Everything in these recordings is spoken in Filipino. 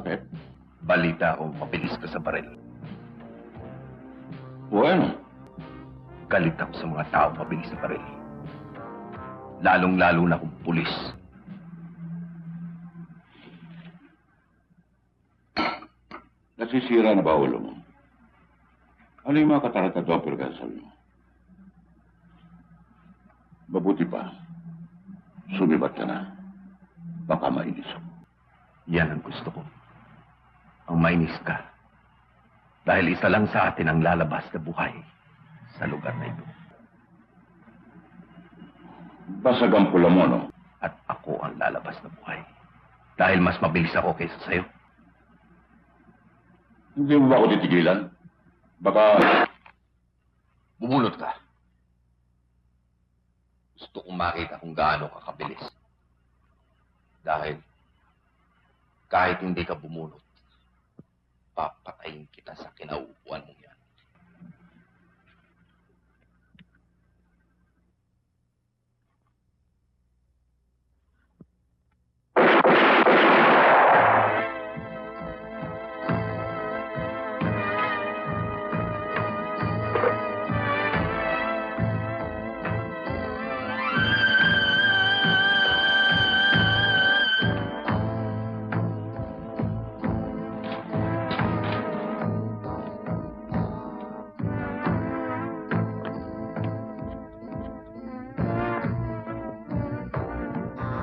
Bakit? Balita ko, mabilis ka sa baril. Bueno. Galit ako sa mga tao mabilis sa baril. Lalong-lalo na kung pulis. Nasisira na ba ulo mo? Ano yung mga kataratadong pagkasal mo? Mabuti pa. Sumibat ka na. Baka mainis ako. Yan ang gusto ko. Ang mainis ka. Dahil isa lang sa atin ang lalabas na buhay sa lugar na ito. Basag ang pula mo, no? At ako ang lalabas na buhay. Dahil mas mabilis ako kaysa sa'yo. Hindi mo ba ako titigilan? Baka... Bumunot ka. Gusto kong makita kung gaano ka kabilis. Dahil kahit hindi ka bumunot, papatayin kita sa kinauupuan mong yan.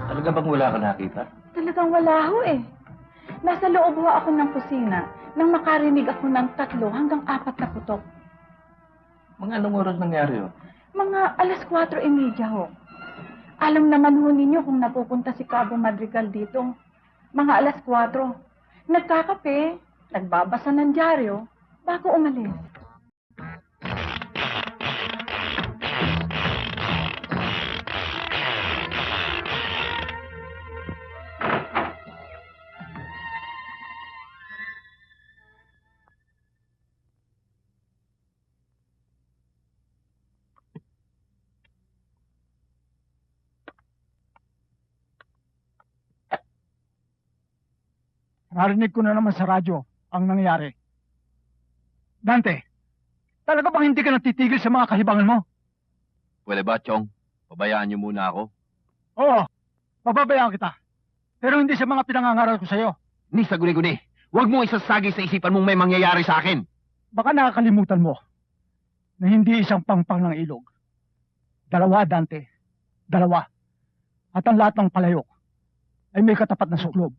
Talaga bang wala ka nakita? Talagang wala ho eh. Nasa loob ho ako ng kusina nang makarinig ako ng 3 hanggang 4 na putok. Mga anong oras nangyari yun? Mga alas 4:30 ho. Alam naman ho ninyo kung napupunta si Cabo Madrigal dito. Mga alas 4. Nagkakape, nagbabasa ng dyaryo, bago umalis. Narinig ko na naman sa radyo ang nangyari. Dante, talaga bang hindi ka natitigil sa mga kahibangan mo? Pwede ba, Chong? Pabayaan niyo muna ako. Oo, pababayaan kita. Pero hindi sa mga pinangangaral ko sa'yo. Ni sa guni-guni. Huwag mong isasagi sa isipan mong may mangyayari sa akin. Baka nakakalimutan mo na hindi isang pangpang ng ilog. 2, Dante. 2. At ang lahat ng palayok ay may katapat na suklob.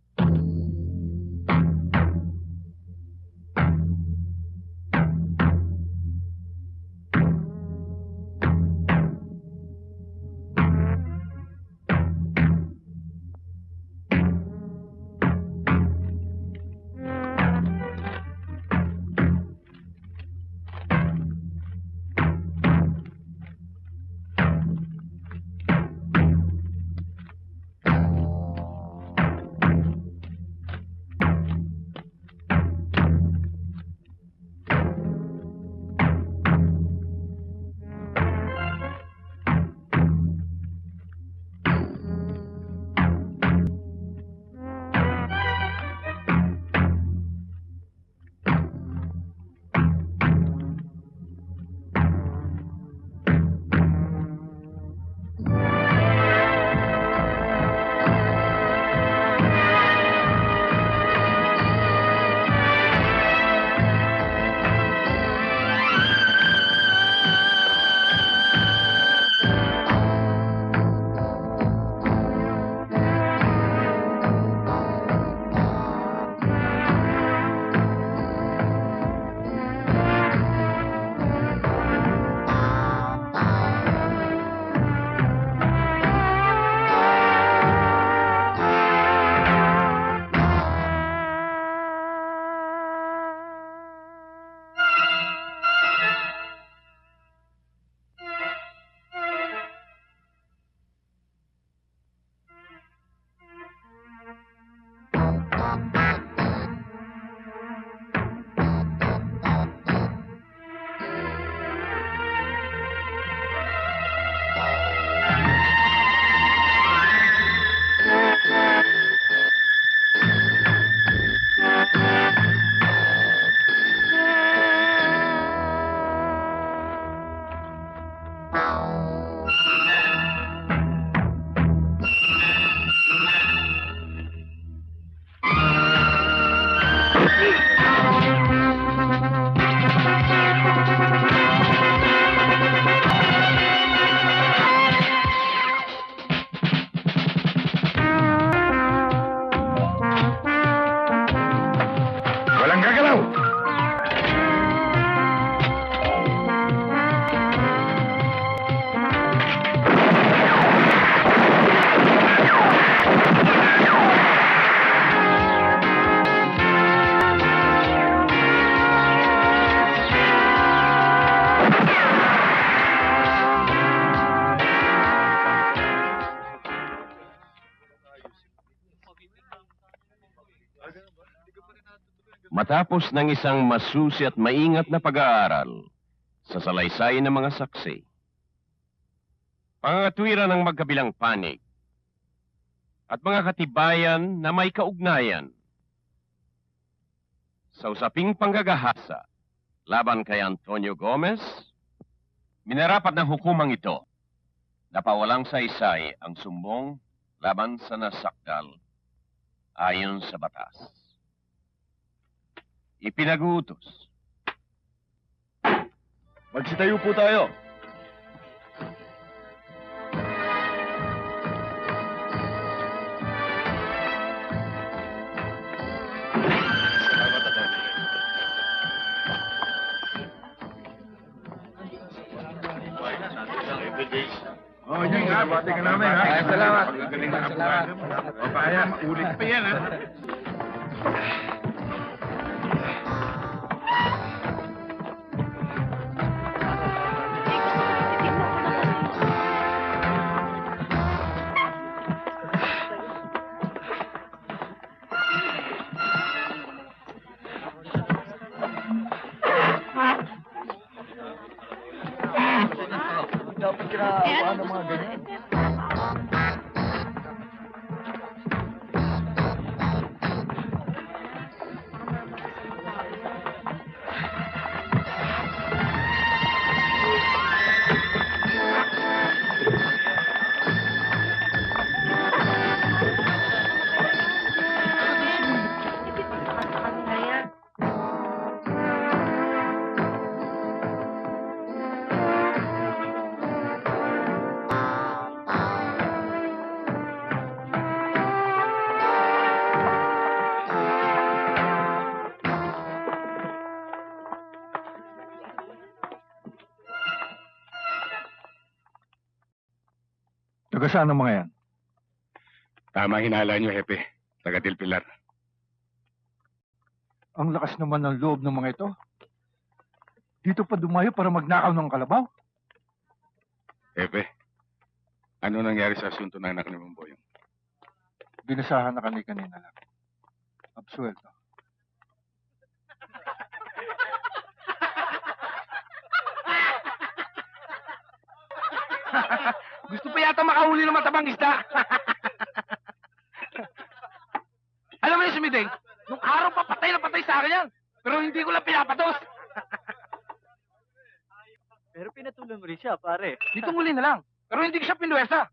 Matapos ng isang masusi at maingat na pag-aaral sa salaysay ng mga saksi, pangangatwiran ng magkabilang panig, at mga katibayan na may kaugnayan sa usaping panggagahasa laban kay Antonio Gomez, minarapat ng hukumang ito na pawalang saysay ang sumbong laban sa nasakdal ayon sa batas. Ipinag-uutos. Magsitayo po tayo. Oh, yun nga, bati ka namin, ha? Ay, salamat. Salamat. O, kaya, ulit pa yan, ha? Dapat kinaawa ng mga ganyan. Taga saan ang mga yan? Tama hinala niyo, Hepe. Taga Del Pilar. Ang lakas naman ng loob ng mga ito. Dito pa dumayo para magnakaw ng kalabaw. Hepe, ano nangyari sa asunto ng anak ni Mamboyong? Binasahan na kanina lang. Absuelto. Gusto pa yata makahuli ng matabang isda. Alam mo yun, si Mideng, nung araw pa patay na patay sa akin yan. Pero hindi ko lang pinapatos. Pero pinatuloy mo rin siya, pare. Dito muli na lang. Pero hindi ko siya pinuwersa.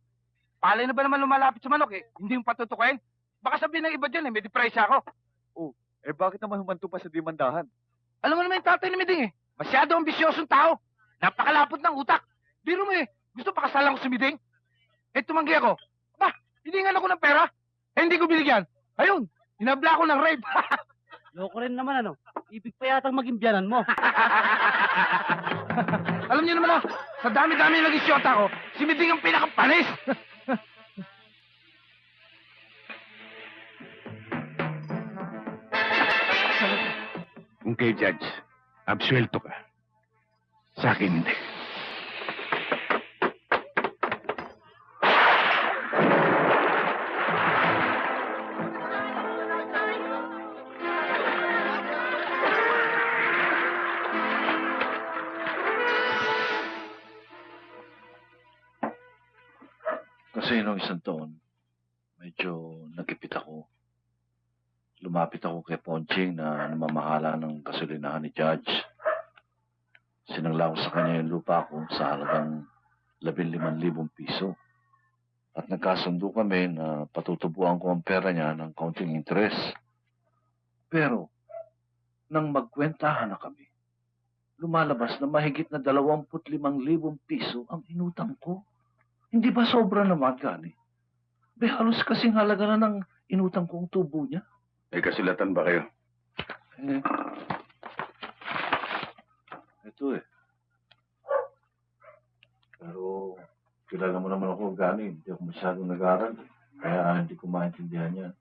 Palay na ba naman lumalapit sa manok eh? Hindi yung patutukin. Baka sabihin ng iba dyan eh, may depresya ako. Eh bakit naman humanto pa sa dimandahan? Alam mo naman yung tatay ni Mideng eh. Masyado ambisyosong tao. Napakalapot ng utak. Biro mo eh, gusto pakasalan ko si Mideng? Eh tumanggi ako. Ba, hiningan ako ng pera. Eh hindi ko binigyan. Ayun, hinabla ko ng rape. Loko rin naman ano. Ibig pa yatang maging biyanan mo. Alam niyo naman sa dami-dami ng naging syota ko, si Miding ang pinakapanis. Kung kay Judge, absuelto ka. Sa akin, hindi. Kasi noong isang taon, medyo nagipit ako. Lumapit ako kay Ponching na namamahala ng gasolinahan ni Judge. Sinangla ko sa kanya yung lupa ko sa halagang 15,000 piso. At nagkasundo kami na patutubuan ko ang pera niya ng counting interest. Pero, nang magkwentahan na kami, lumalabas na mahigit na 25,000 piso ang inutang ko. Hindi ba sobra naman, Gani? Be, halos kasing halaga na ng inutang kong tubo niya. May kasulatan ba kayo? Eh, ito eh. Pero, kilala mo naman ako, Gani. Hindi ako masyadong nag-aaral. Kaya hindi ko maintindihan yan.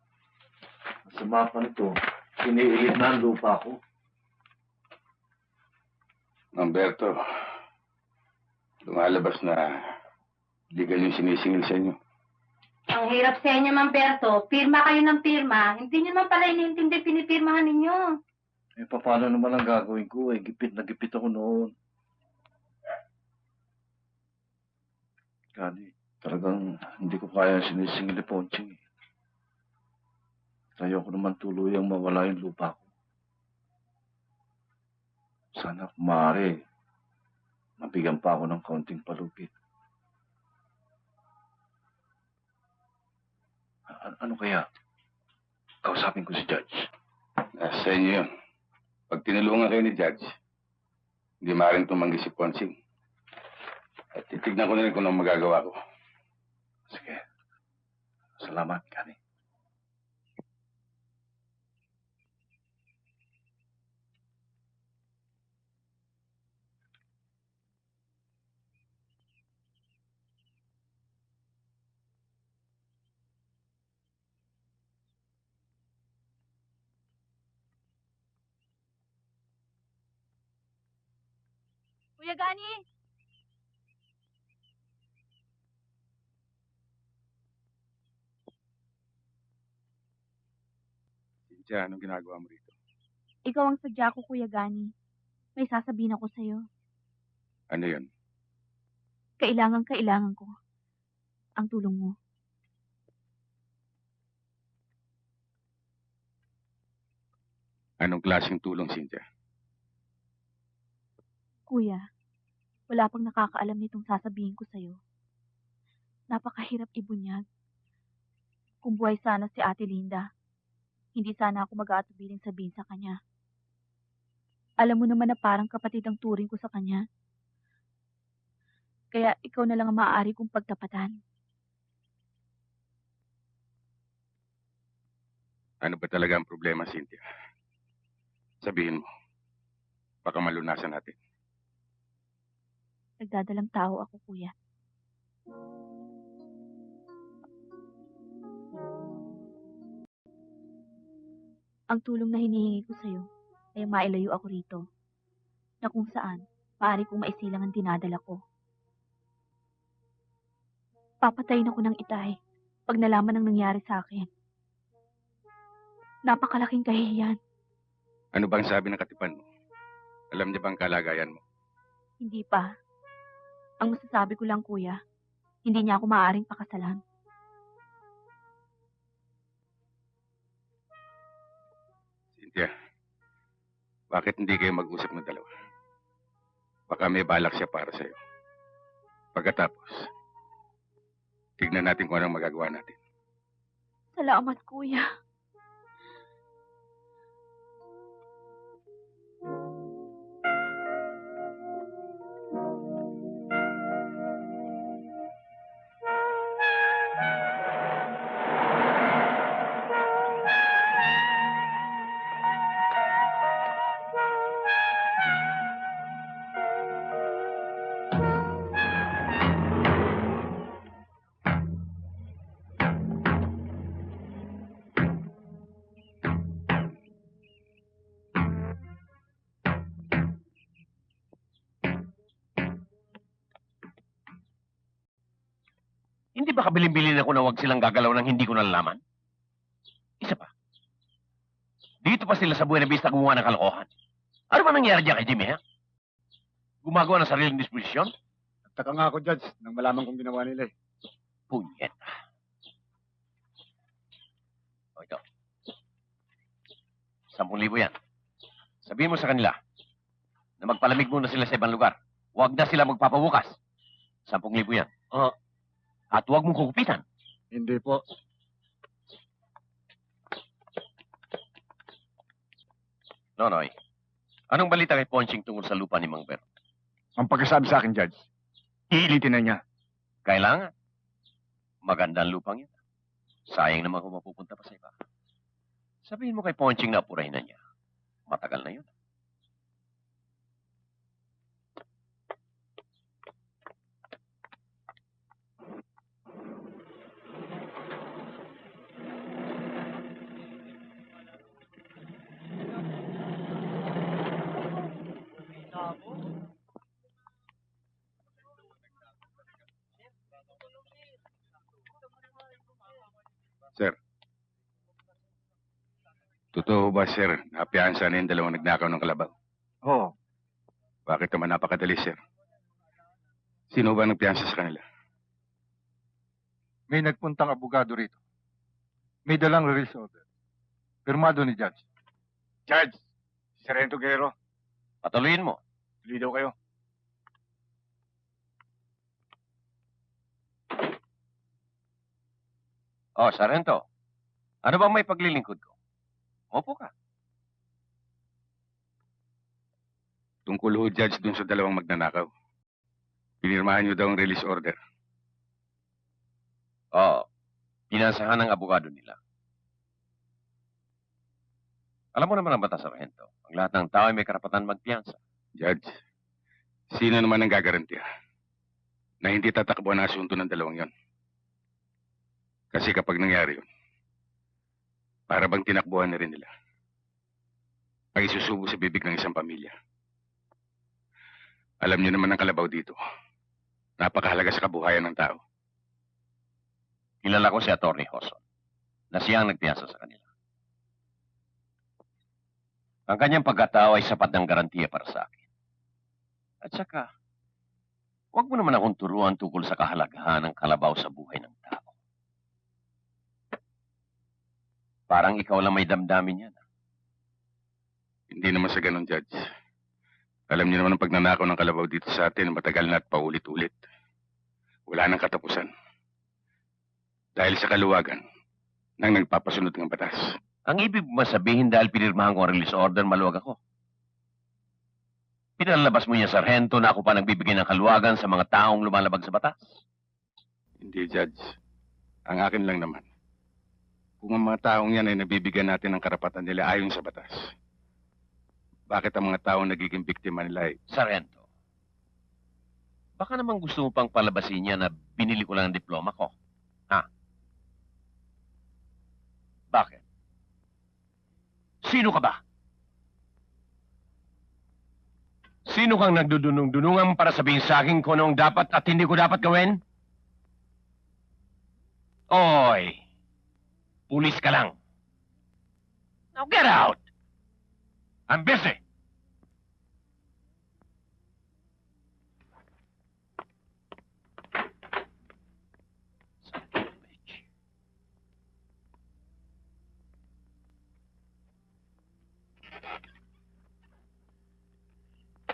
Sa mapa nito, iniilit na ang lupa ko. Humberto, lumalabas na legal yung sinisingil sa inyo. Ang hirap sa inyo, Mamberto. Pirma kayo ng pirma. Hindi nyo naman pala inintindi pinipirmahan ninyo. Eh, paano naman ang gagawin ko? Eh, gipit na gipit ako noon. Kani, talagang hindi ko kaya sinisingil ni Ponching. Ayoko naman tuluyang mawala yung lupa ko. Sana kung maaari, mabigyan pa ako ng kaunting palupit. Ano kaya? Kausapin ko si Judge. Sa inyo yun. Pag tinulungan kayo ni Judge, hindi maaaring tumanggi si Ponsing. At titignan ko na rin kung anong magagawa ko. Sige. Salamat, Kani. Kuya Gani! Cynthia, anong ginagawa mo rito? Ikaw ang sadya ko, Kuya Gani. May sasabihin ako sa'yo. Ano yun? Kailangan ko ang tulong mo. Anong klaseng tulong, Cynthia? Kuya, wala pang nakakaalam nitong sasabihin ko sa'yo. Napakahirap ibunyag. Kung buhay sana si Ate Linda, hindi sana ako mag-aatubiling sabihin sa kanya. Alam mo naman na parang kapatid ang turing ko sa kanya. Kaya ikaw na lang ang maaari kong pagtapatan. Ano ba talaga ang problema, Cynthia? Sabihin mo. Baka malunasan natin. Nagdadalang tao ako, Kuya. Ang tulong na hinihingi ko sa'yo ay mailayo ako rito, na kung saan maaari kong maisilang ang dinadala ko. Papatayin ako ng itay pag nalaman ang nangyari sa akin. Napakalaking kahihiyan. Ano bang sabi ng katipan mo? Alam niya bang kalagayan mo? Hindi pa. Ang masasabi ko lang, Kuya, hindi niya ako maaaring pakasalan. Cynthia, bakit hindi kayo mag-usap ng dalawa? Baka may balak siya para sa'yo. Pagkatapos, tignan natin kung anong magagawa natin. Salamat, Kuya. Hindi ba kabilin-bilin ako na wag silang gagalaw ng hindi ko nalalaman? Isa pa. Dito pa sila sa Buena Vista gumawa ng kalokohan. Ano ba nangyari dyan kay Jimmy, ha? Gumagawa ng sariling disposisyon? Taka nga ako, Judge, nang malaman kong ginawa nila eh. Punyeta. O ito. 10,000 yan. Sabihin mo sa kanila na magpalamig muna sila sa ibang lugar. Huwag na sila magpapabukas. 10,000 yan. At huwag mong kukupitan. Hindi po. Nonoy, anong balita kay Ponching tungkol sa lupa ni Mang Ber? Ang pagkasabi sa akin, Judge, iilitin na niya. Kailangan. Magandang lupang yan. Sayang naman kung mapupunta pa sa iba. Sabihin mo kay Ponching na apurahin na niya. Matagal na yun. Sir, Totoo ba, sir? Napiyansa na yung dalawang nagnakaw ng kalabaw. Oo. Bakit naman napakadali, sir? Sino ba nagpiyansa sa kanila? May nagpuntang abogado rito. May dalang release order. Pirmado ni Judge. Judge, si Sargento Guerrero, Patuloyin mo. tuloy daw kayo. Oh, Sargento. Ano bang may paglilingkod ko? Opo ka. Tungkol ho, Judge, dun sa dalawang magnanakaw. Pinirmahan niyo daw ang release order. Oo. Pinansahan ng abogado nila. Alam mo naman ang batas, Sargento. Ang lahat ng tao ay may karapatan magpiyansa. Judge, sino naman ang gagarantiya na hindi tatakbo ang asunto ng dalawang yon? Kasi kapag nangyari yun, para bang tinakbuhan na rin nila ang isusubo sa bibig ng isang pamilya. Alam niyo naman ang kalabaw dito. Napakahalaga sa kabuhayan ng tao. Kilala ko si Atty. Hoson na siya ang nagpiyansa sa kanila. Ang kanyang pagkatao ay sapat ng garantiya para sa akin. At saka, huwag mo naman akong turuan tungkol sa kahalagahan ng kalabaw sa buhay ng tao. Parang ikaw lang may damdamin yan. Hindi naman sa ganun, Judge. Alam niyo naman ang pagnanakaw ng kalabaw dito sa atin matagal na at paulit-ulit. Wala nang katapusan. Dahil sa kaluwagan ng nagpapasunod ng batas. Ang ibig mo sabihin dahil pinirmahan ko ang release order, maluwag ako. Pinalabas mo niya, Sargento, na ako pa nagbibigay ng kaluwagan sa mga taong lumalabag sa batas. Hindi, Judge. Ang akin lang naman. Kung ang mga taong yan ay nabibigyan natin ng karapatan nila ayon sa batas, bakit ang mga taong nagiging biktima nila ay... Sargento, baka naman gusto mo pang palabasin niya na binili ko lang ang diploma ko. Ha? Bakit? Sino ka ba? Sino kang nagdudunong-dunungan para sabihin sa akin kung anong dapat at hindi ko dapat gawin? Oy! Pulis ka lang. Now get out! I'm busy!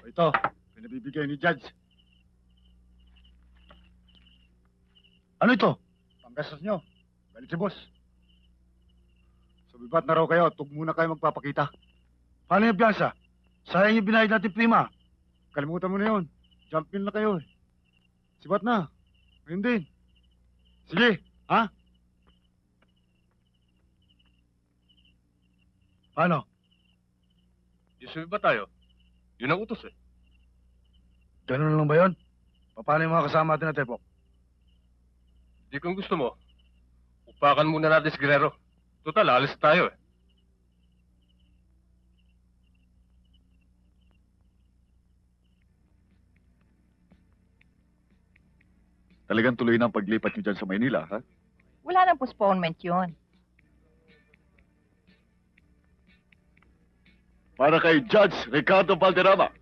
Ito, pinabibigay ni Judge. Ano ito? Panggastos nyo. Galit si boss. Sumibat na raw kayo at huwag muna kayo magpapakita. Paano yung piyansa? Sayang yung binayad natin prima. Kalimutan mo na yun. Jump in na kayo eh. Sibat na. Ngayon din. Sige, ha? Paano? Isumiba tayo. Yun ang utos eh. Ganun lang ba yun? Paano yung mga kasama natin na tepok? Di kung gusto mo, upakan muna natin si Guerrero. Total, alis tayo eh. Talagang tuloy na ang paglipat nyo dyan sa Maynila, ha? Wala nang postponement yun. Para kay Judge Ricardo Valderrama,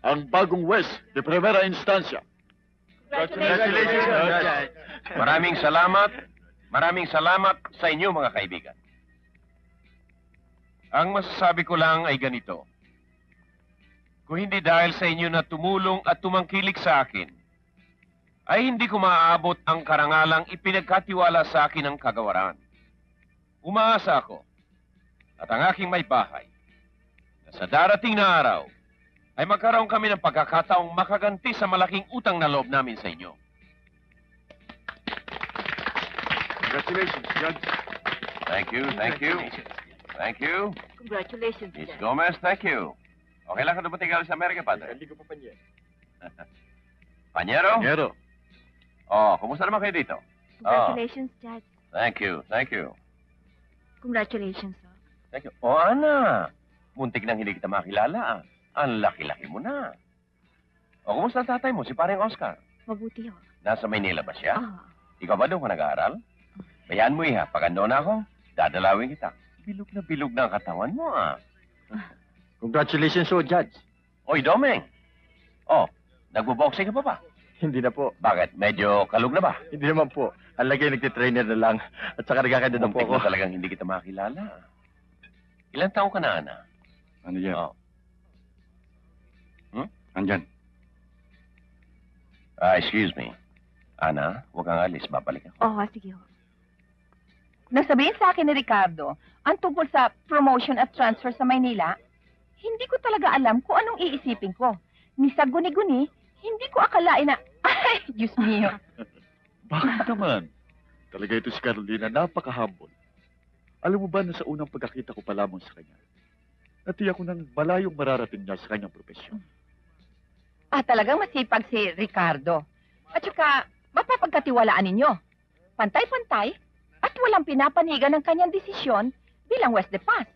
ang bagong West de Primera Instancia. Congratulations, Judge. Maraming salamat sa inyo mga kaibigan. Ang masasabi ko lang ay ganito. Kung hindi dahil sa inyo na tumulong at tumangkilik sa akin, ay hindi ko maaabot ang karangalang ipinagkatiwala sa akin ng kagawaran. Umaasa ako at ang aking may bahay na sa darating na araw ay magkaroon kami ng pagkakataong makaganti sa malaking utang na loob namin sa inyo. Congratulations, Judge. Thank you. Thank you. Congratulations, Miss Gomez, thank you. Okay lang ka dumating galing sa Amerika, Padre? Hindi ko pa panye. Panyero? Panyero. Oh, kumusta naman kayo dito? Congratulations, Judge. Thank you. Congratulations, sir. Thank you. Oh, Ana. Muntik nang hindi kita makilala, ah. Ang laki-laki mo na. O, kumusta ang tatay mo, si paring Oscar? Mabuti, ho. Nasa Maynila ba siya? Ah, Ikaw ba doon ka nag-aaral? Bayaan mo, iha. Pag ando na ako, dadalawin kita. bilog na bilog na ang katawan mo, ah. Congratulations, Judge. Oy, Domeng. Oh, nagbo-boxing ka pa ba? Hindi na po. Bakit? Medyo kalug na ba? Hindi naman po. Ang lagay nagtitrainer na lang. At saka nagkakanda na po Muntik ako. na talagang hindi kita makilala. Ilang taong ka na, Ana? Ano yan? Oh. Andyan. Excuse me. Ana, huwag kang alis. Babalik ako. Oo, sige ho. Nasabihin sa akin ni Ricardo, ang tungkol sa promotion at transfer sa Maynila, hindi ko talaga alam kung anong iisipin ko. Ni sa guni-guni, hindi ko akalain na, ay, Diyos mio. Bakit naman? Talaga ito si Carolina, napaka-humble. Alam mo ba na sa unang pagkakita ko pa lamang sa kanya, natiyak ko ng malayong mararating niya sa kanyang propesyon. Talagang masipag si Ricardo. At saka, mapapagkatiwalaan ninyo. Pantay-pantay, at walang pinapanigan ng kanyang desisyon bilang West de Paz.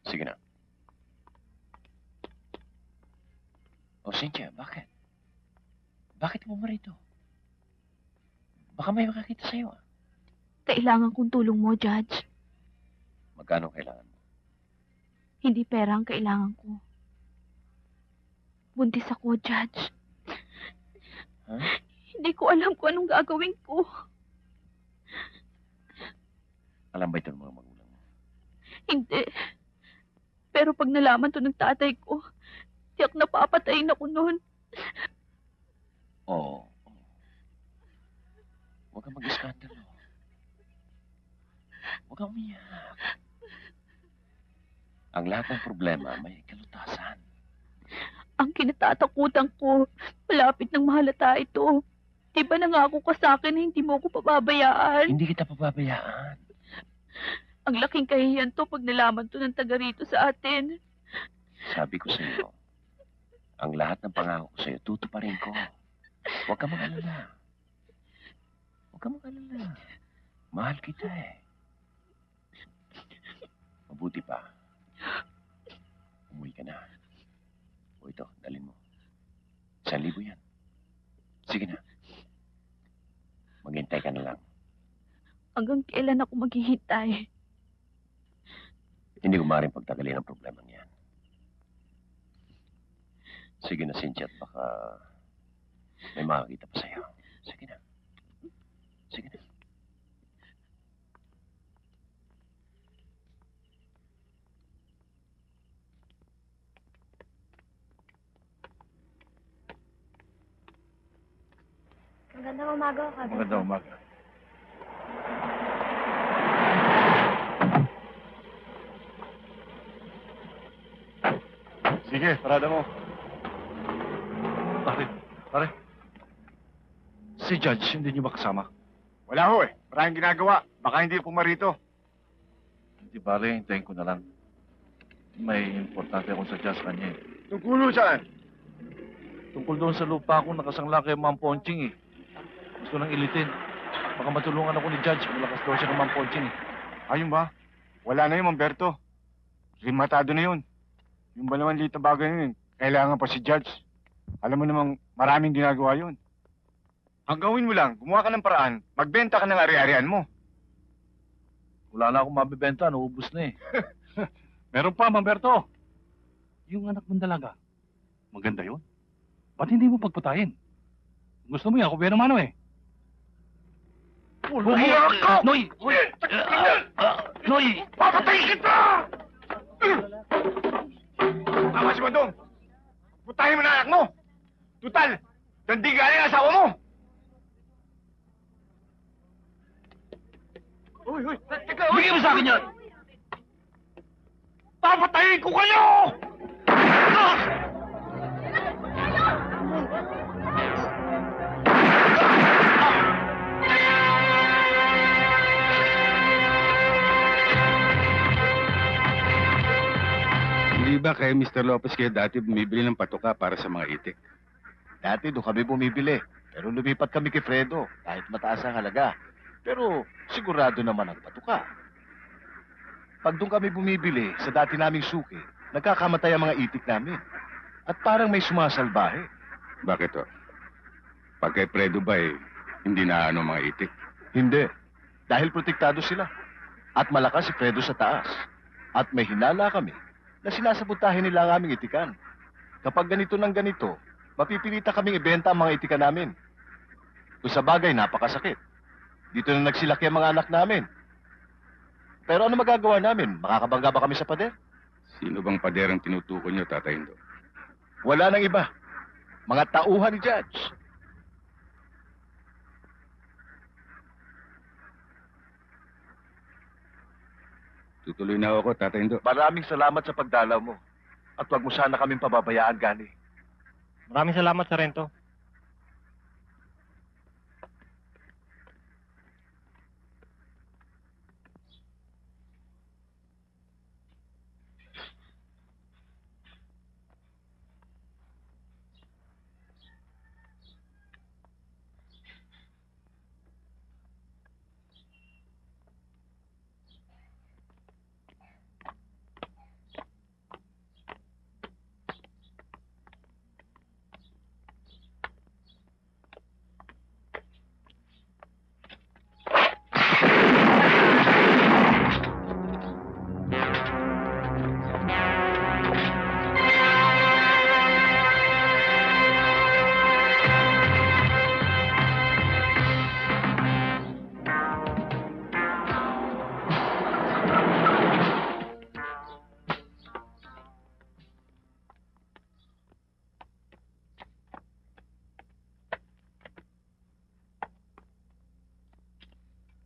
Sige na. Oh, Cynthia, bakit? Bakit mo marito? Baka may makakita sa'yo, ah. Kailangan kong tulong mo, Judge. Magkano kailangan mo? Hindi pera ang kailangan ko. Buntis ako, Judge. Ha? Hindi ko alam kung anong gagawin ko. Alam ba ito ng mga magulang mo? Hindi. Pero pag nalaman to ng tatay ko, tiyak na papatayin ako noon. Oo. Huwag kang mag-iskandalo. Huwag kang umiyak. Ang lahat ng problema may kalutasan. Ang kinatatakutan ko, malapit ng mahalata ito. Di ba nangako ka sa akin na hindi mo ako pababayaan? Hindi kita pababayaan. Ang laking kahihiyan to pag nalaman to ng taga rito sa atin. Sabi ko sa iyo, ang lahat ng pangako ko sa iyo, tutuparin ko. Huwag kang mag-alala. Huwag kang mag-alala. Mahal kita eh. Mabuti pa. Umuwi ka na. O ito, dalhin mo. 1,000 yan. Sige na. Maghintay ka na lang. Hanggang kailan ako maghihintay? Hindi ko maaaring pagtagalin ang problema niyan. Sige na, Cynthia, at baka may makakita pa sa'yo. Sige na. Sige na. Magandang umaga, Kabi. Magandang umaga. Sige, parada mo. Pare. Si Judge, hindi niyo ba kasama? Wala ho eh. Maraming ginagawa. Baka hindi pumarito. Hindi pare, hintayin ko na lang. May importante akong sadya sa kanya eh. Tungkulo saan? Tungkol doon sa lupa ko, nakasangla kay Ma'am Ponching eh. Gusto nang ilitin. Baka matulungan ako ni Judge. Malakas daw siya kay Ma'am Ponching eh. Ayun ba? Wala na yun, Mamberto. Rimatado na yun. Yung ba naman liit na bagay na yun, kailangan pa si Judge. Alam mo namang maraming ginagawa yun. Ang gawin mo lang, gumawa ka ng paraan, magbenta ka ng ari-arian mo. Wala na akong mabibenta, naubos na eh. Meron pa, Mamberto. Yung anak mong dalaga. Maganda yun. Ba't hindi mo pagpatayin? Gusto mo yan, kung pero mano eh. Umiyak ka! Noy! Noy! Papatayin kita! Tama si Bandong! Putahin mo na anak mo! Tutal, tandi galing ang asawa mo! Uy! Teka! Bigyan mo sa akin yan! Papatayin ko kayo! Hindi ba kay Mr. Lopez kayo dati bumibili ng patuka para sa mga itik? Dati doon kami bumibili. Pero lumipat kami kay Fredo, kahit mataas ang halaga. Pero sigurado naman ang patuka. Pag doon kami bumibili sa dati naming suki, nagkakamatay ang mga itik namin. At parang may sumasalbahe. Bakit to? Pag kay Fredo ba hindi na ano mga itik? Hindi. Dahil protektado sila. At malakas si Fredo sa taas. At may hinala kami na sinasabotahin nila ang aming itikan. Kapag ganito ng ganito, mapipilita kaming ibenta ang mga itikan namin. Kung sa bagay, napakasakit. Dito na nagsilaki ang mga anak namin. Pero ano magagawa namin? Makakabangga ba kami sa pader? Sino bang pader ang tinutukoy niyo, Tatay Indo? Wala nang iba. Mga tauhan ni Judge. Tutuloy na ako, Tatay Indo. Maraming salamat sa pagdalaw mo. At huwag mo sana kaming pababayaan, Gani. Maraming salamat, Sargento.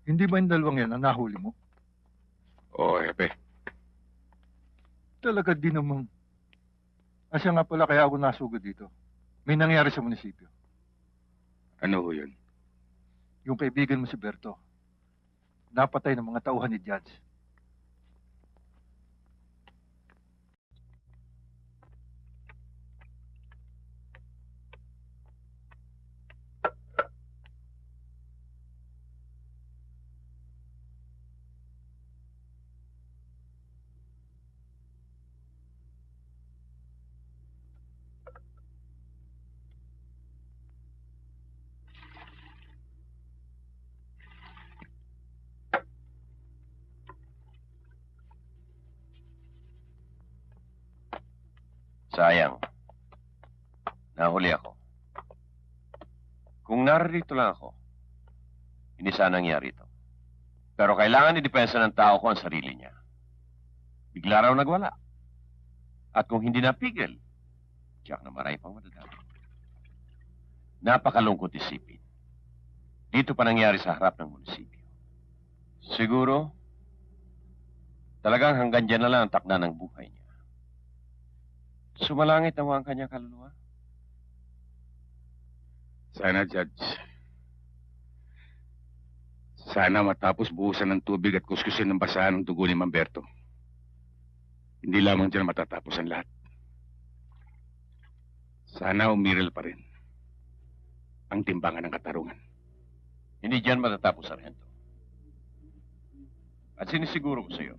Hindi ba yung dalawang yan ang nahuli mo? Oo, Hepe. Talaga di namang. Asya nga pala kaya ako nasugod dito. May nangyari sa munisipyo. Ano ho yun? Yung kaibigan mo si Berto. Napatay ng mga tauhan ni Judge. Sayang. Nahuli ako. Kung naririto lang ako, hindi sana nangyari ito. Pero kailangan i-depensa ng tao ko ang sarili niya. Bigla raw nagwala. At kung hindi napigil, tiyak na marami pang madadami. Napakalungkot isipin. Dito pa nangyari sa harap ng munisipyo. Siguro, talagang hanggang dyan na lang ang takda ng buhay niya. Sumalangit na ang kanyang kaluluwa. Sana, Judge. Sana matapos buhusan ng tubig at kuskusin ng basahan ng dugo ni Mamberto. Hindi lamang dyan matatapos ang lahat. Sana umiral pa rin ang timbangan ng katarungan. Hindi dyan matatapos, Sargento. At sinisiguro ko sa iyo,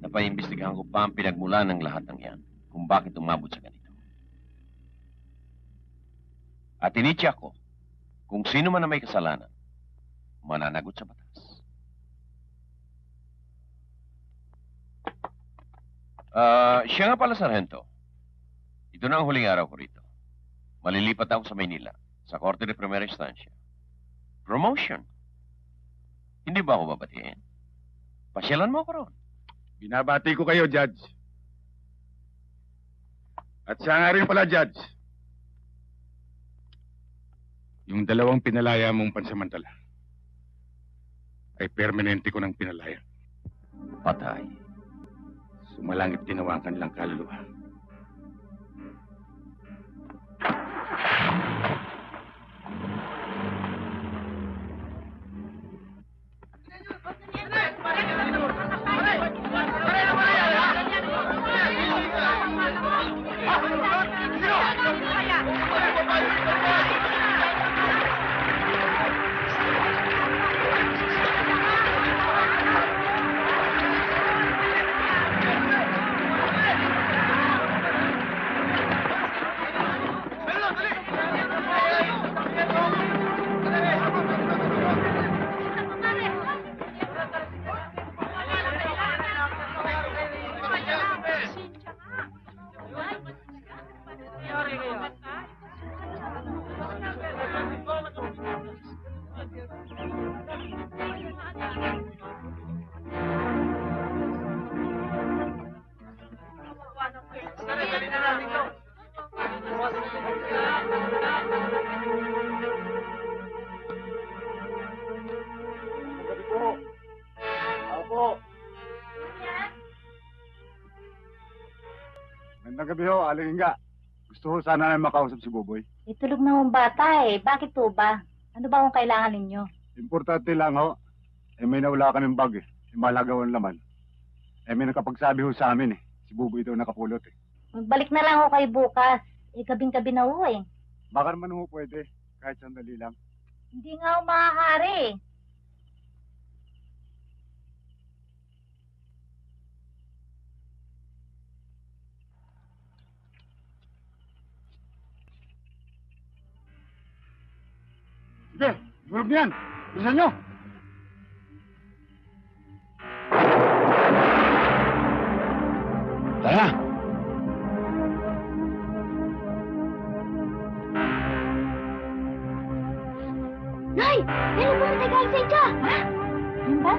napaimbestigahan ko pa ang pinagmulan ng lahat ng yan kung bakit umabot sa ganito. At tinityak ko kung sino man na may kasalanan, mananagot sa batas. Siya nga pala, Sargento. Ito na ang huling araw ko rito. Malilipat ako sa Maynila, sa Korte de Primera Instancia. Promotion. Hindi ba ako babatiin? Pasyalan mo ako ron. Binabati ko kayo, Judge. At siya nga rin pala, Judge. Yung dalawang pinalaya mong pansamantala ay permanente ko ng pinalaya. Patay. Sumalangit ginawa ang kanilang kaluluwa. Gabi po. Ako po. Magandang gabi ho, Aling Inga. Gusto ko sana na makausap si Boboy. Itulog na ang bata eh. Bakit po ba? Ano ba kung kailangan ninyo? Importante lang ho. May nawala kaming bag eh. Malagawan laman. May nakapagsabi ho sa amin eh. Si Boboy daw nakapulot eh. Magbalik na lang ako kayo bukas. Gabing-gabi na ho eh. Baka naman ho pwede. Kahit sandali lang. Hindi nga ako maaari eh. Sige, gulog niyan. Bilisan nyo. Tara! Nay! Meron po ang taga-lisensya! Ha? Yun ba?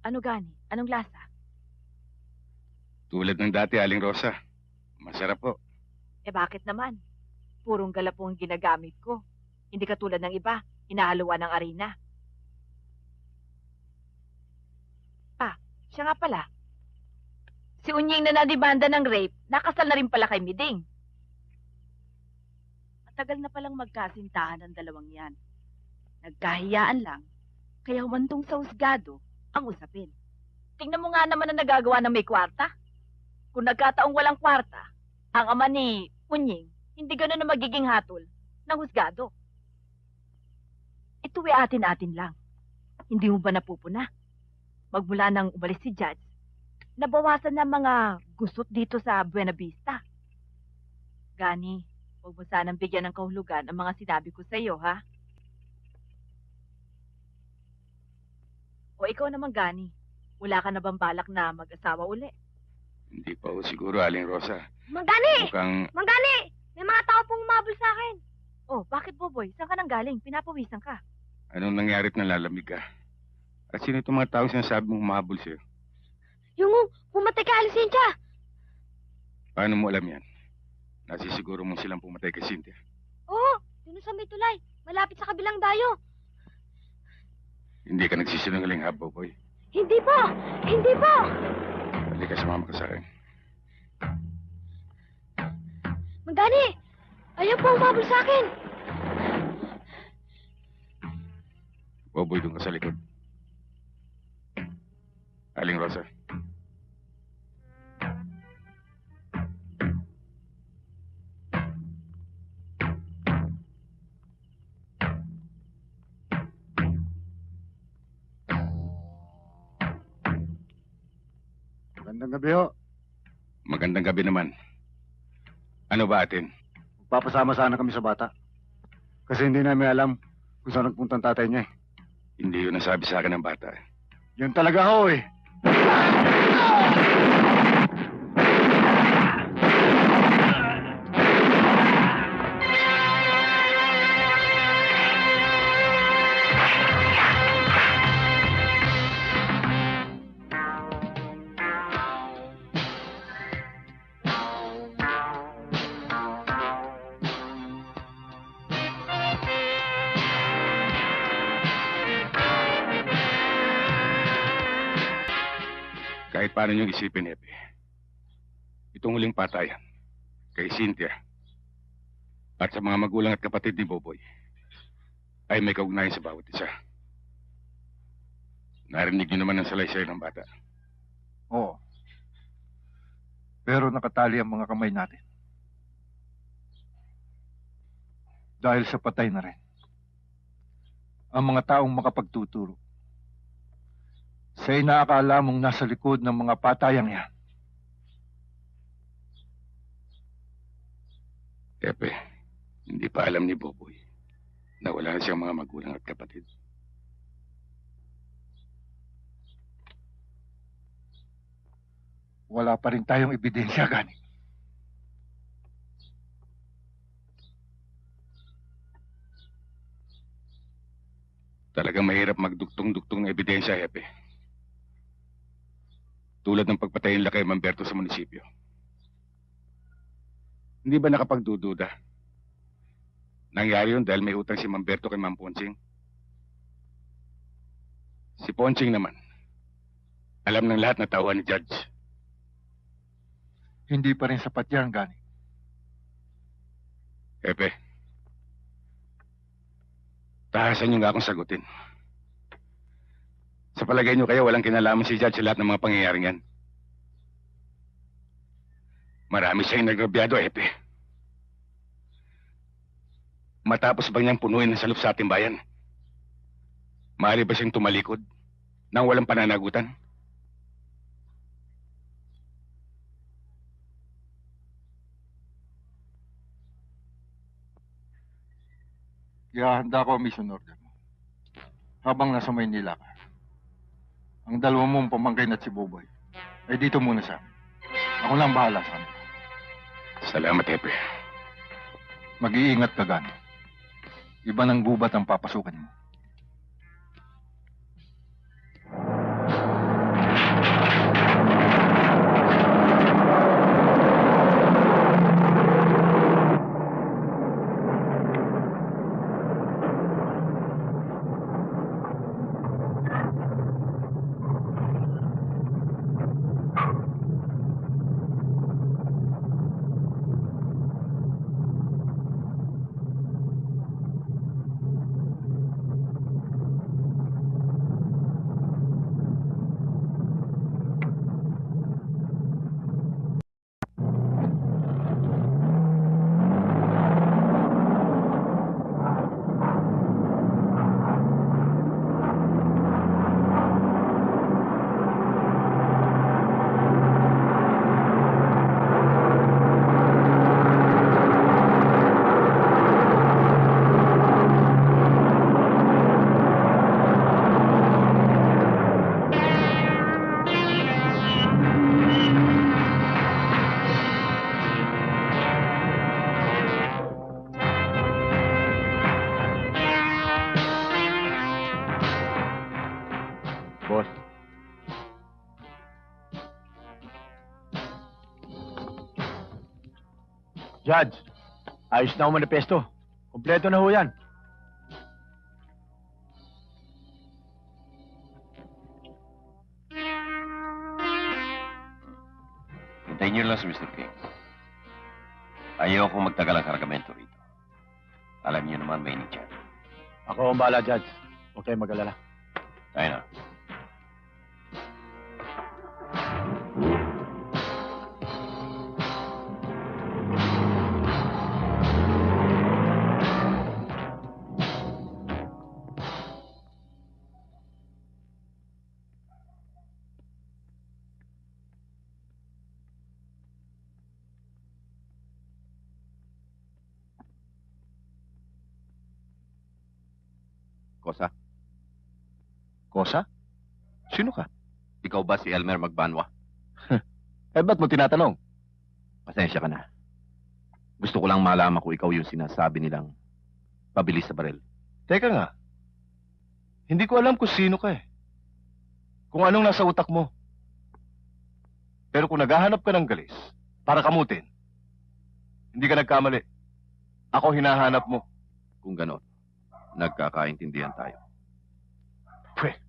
Ano gani? Anong lasa? Tulad ng dati, Aling Rosa. Masarap po. Eh bakit naman? Purong galapong ang ginagamit ko. Hindi katulad ng iba, inahaluan ng arena. Siya nga pala. Si Unying na nadibanda ng rape, nakasal na rin pala kay Miding. Matagal na palang magkasintahan ang dalawang yan. Nagkahiyaan lang, kaya humantong sa husgado ang usapin. Tingnan mo nga naman ang nagagawa ng may kwarta. Kung nagkataong walang kwarta, ang ama ni Unying, hindi gano'n na magiging hatol ng husgado. Ito atin-atin lang. Hindi mo ba napupuna? Magmula nang umalis si Judge, nabawasan na mga gusot dito sa Buena Vista. Gani, huwag mo sanang bigyan ng kahulugan ang mga sinabi ko sa iyo, ha? O ikaw naman, Gani, wala ka na bang balak na mag-asawa uli? Hindi pa ho siguro, Aling Rosa. Manggani! Mukhang Manggani! May mga tao pong umabol sa akin. Oh, bakit, Boboy? Saan ka nang galing? Pinapawisan ka. anong nangyari at nalalamig ka? At sino itong mga tao sinasabi mong mahabol sa'yo? Yung pumatay ka, lisensya. Paano mo alam yan? Nasisiguro mo silang pumatay kay Cynthia. Oo, dun sa may tulay. Malapit sa kabilang dayo. Hindi ka nagsisinungaling, ha, Boboy? Hindi po! Hindi po! Halika, sumama ka sa akin. Manggani! Ayaw po umabol sa akin. Boboy, doon ka sa likod. Aling Rosa. Magandang gabi ho. Magandang gabi naman. Ano ba atin? Papasama sana kami sa bata. Kasi hindi namin alam kung saan nagpunta ang tatay niya eh. Hindi yun nasabi sa akin ng bata. Yun talaga ho eh. Kahit paano niyong isipin, Epe. Itong huling patayan kay Cynthia at sa mga magulang at kapatid ni Boboy ay may kaugnayan sa bawat isa. Narinig niyo naman ang salaysay ng bata. Oo. Pero nakatali ang mga kamay natin. Dahil sa patay na rin. Ang mga taong makapagtuturo sa inaakala mong nasa likod ng mga patayang yan Pepe, hindi pa alam ni Boboy na wala siyang mga magulang at kapatid. Wala pa rin tayong ebidensya, Gani. Talagang mahirap magduktong-duktong ng ebidensya, Hepe. Tulad ng pagpatay nila kay Mamberto sa munisipyo. Hindi ba nakapagdududa? Nangyari yun dahil may utang si Mamberto kay Mam Ponching. Si Ponching naman, alam ng lahat na tauhan ni Judge. Hindi pa rin sapat yan, Gani. Hepe, tahasan niyo nga akong sagutin. Sa palagay niyo kaya walang kinalaman si Judge sa lahat ng mga pangyayaring yan? Marami siyang nagrabyado, Hepe. Matapos ba niyang punuin ng salop sa ating bayan? Maaari ba siyang tumalikod nang walang pananagutan? Ihahanda ko ang mission order mo. Habang nasa Maynila ka, ang dalawa mong pamangkin at si Boboy ay dito muna sa amin. Ako lang bahala sa amin. Salamat, Hepe. Mag-iingat ka, Gani. Iba ng gubat ang papasukan mo. Boss. Judge, ayos na ang manifesto. Kompleto na ho yan. Hintayin niyo lang si Mr. King. Ayaw akong magtagal ang kargamento rito. Alam niyo naman, mainit yan. Ako ang bahala, Judge. Huwag kayong mag-alala. Tayo na. Kosa, Kosa? Sino ka? ikaw ba si Elmer Magbanwa? Eh, ba't mo tinatanong? Pasensya ka na. Gusto ko lang malaman kung ikaw yung sinasabi nilang pabilis sa baril. Teka nga. Hindi ko alam kung sino ka eh. Kung anong nasa utak mo. Pero kung naghahanap ka ng galis para kamutin, hindi ka nagkamali. Ako hinahanap mo. Kung ganon, nagkakaintindihan tayo. Pwe.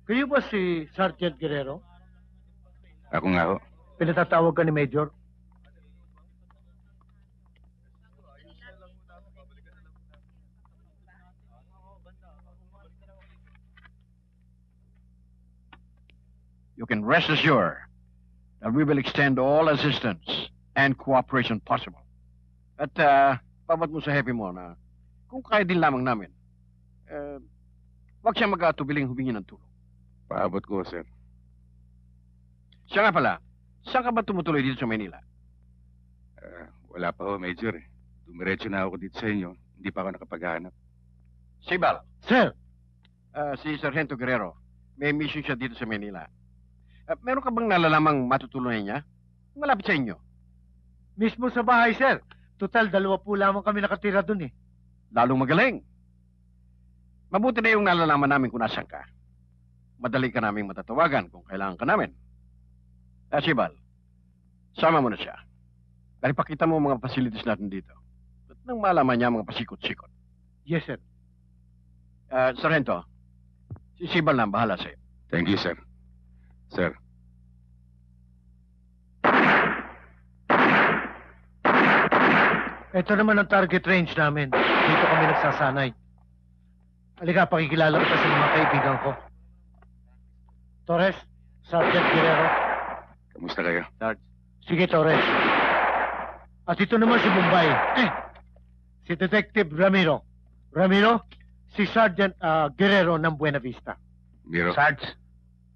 Kayo ba si Sergeant Guerrero? Ako nga ho. Pinatatawag ka ni Major? You can rest assured that we will extend all assistance and cooperation possible. At pabat mo sa Happy mo na kung kaya din lamang namin, wag siya mag-atubiling humingi ng tulong. Paabot ko, sir. Siya nga pala, saan ka ba tumutuloy dito sa Manila? Wala pa ho, Major. Dumiretso na ako dito sa inyo. Hindi pa ako nakapaghanap. Sibal. Sir! Si Sargento Guerrero, may mission siya dito sa Manila. Meron ka bang nalalamang matutulungan niya? Malapit sa inyo. Mismo sa bahay, sir. Total, 2 po lamang kami nakatira dun eh. Lalong magaling. Mabuti na yung nalalaman namin kung nasan ka. Madali ka naming matatawagan kung kailangan ka namin. Sibal, sama mo na siya. Dahil pakita mo ang mga facilities natin dito. At nang malaman niya mga pasikot-sikot. Yes, sir. Sargento, si Sibal na ang bahala sa'yo. Thank you, sir. Sir. Ito naman ang target range namin. Dito kami nagsasanay. Halika, pakikilala kita sa mga kaibigan ko. Torres, Sergeant Guerrero. Kamusta kayo? Sarge. Sige, Torres. At ito naman si Bombay. Si Detective Ramiro. Ramiro, si Sergeant Guerrero ng Buena Vista. Miro. Sarge.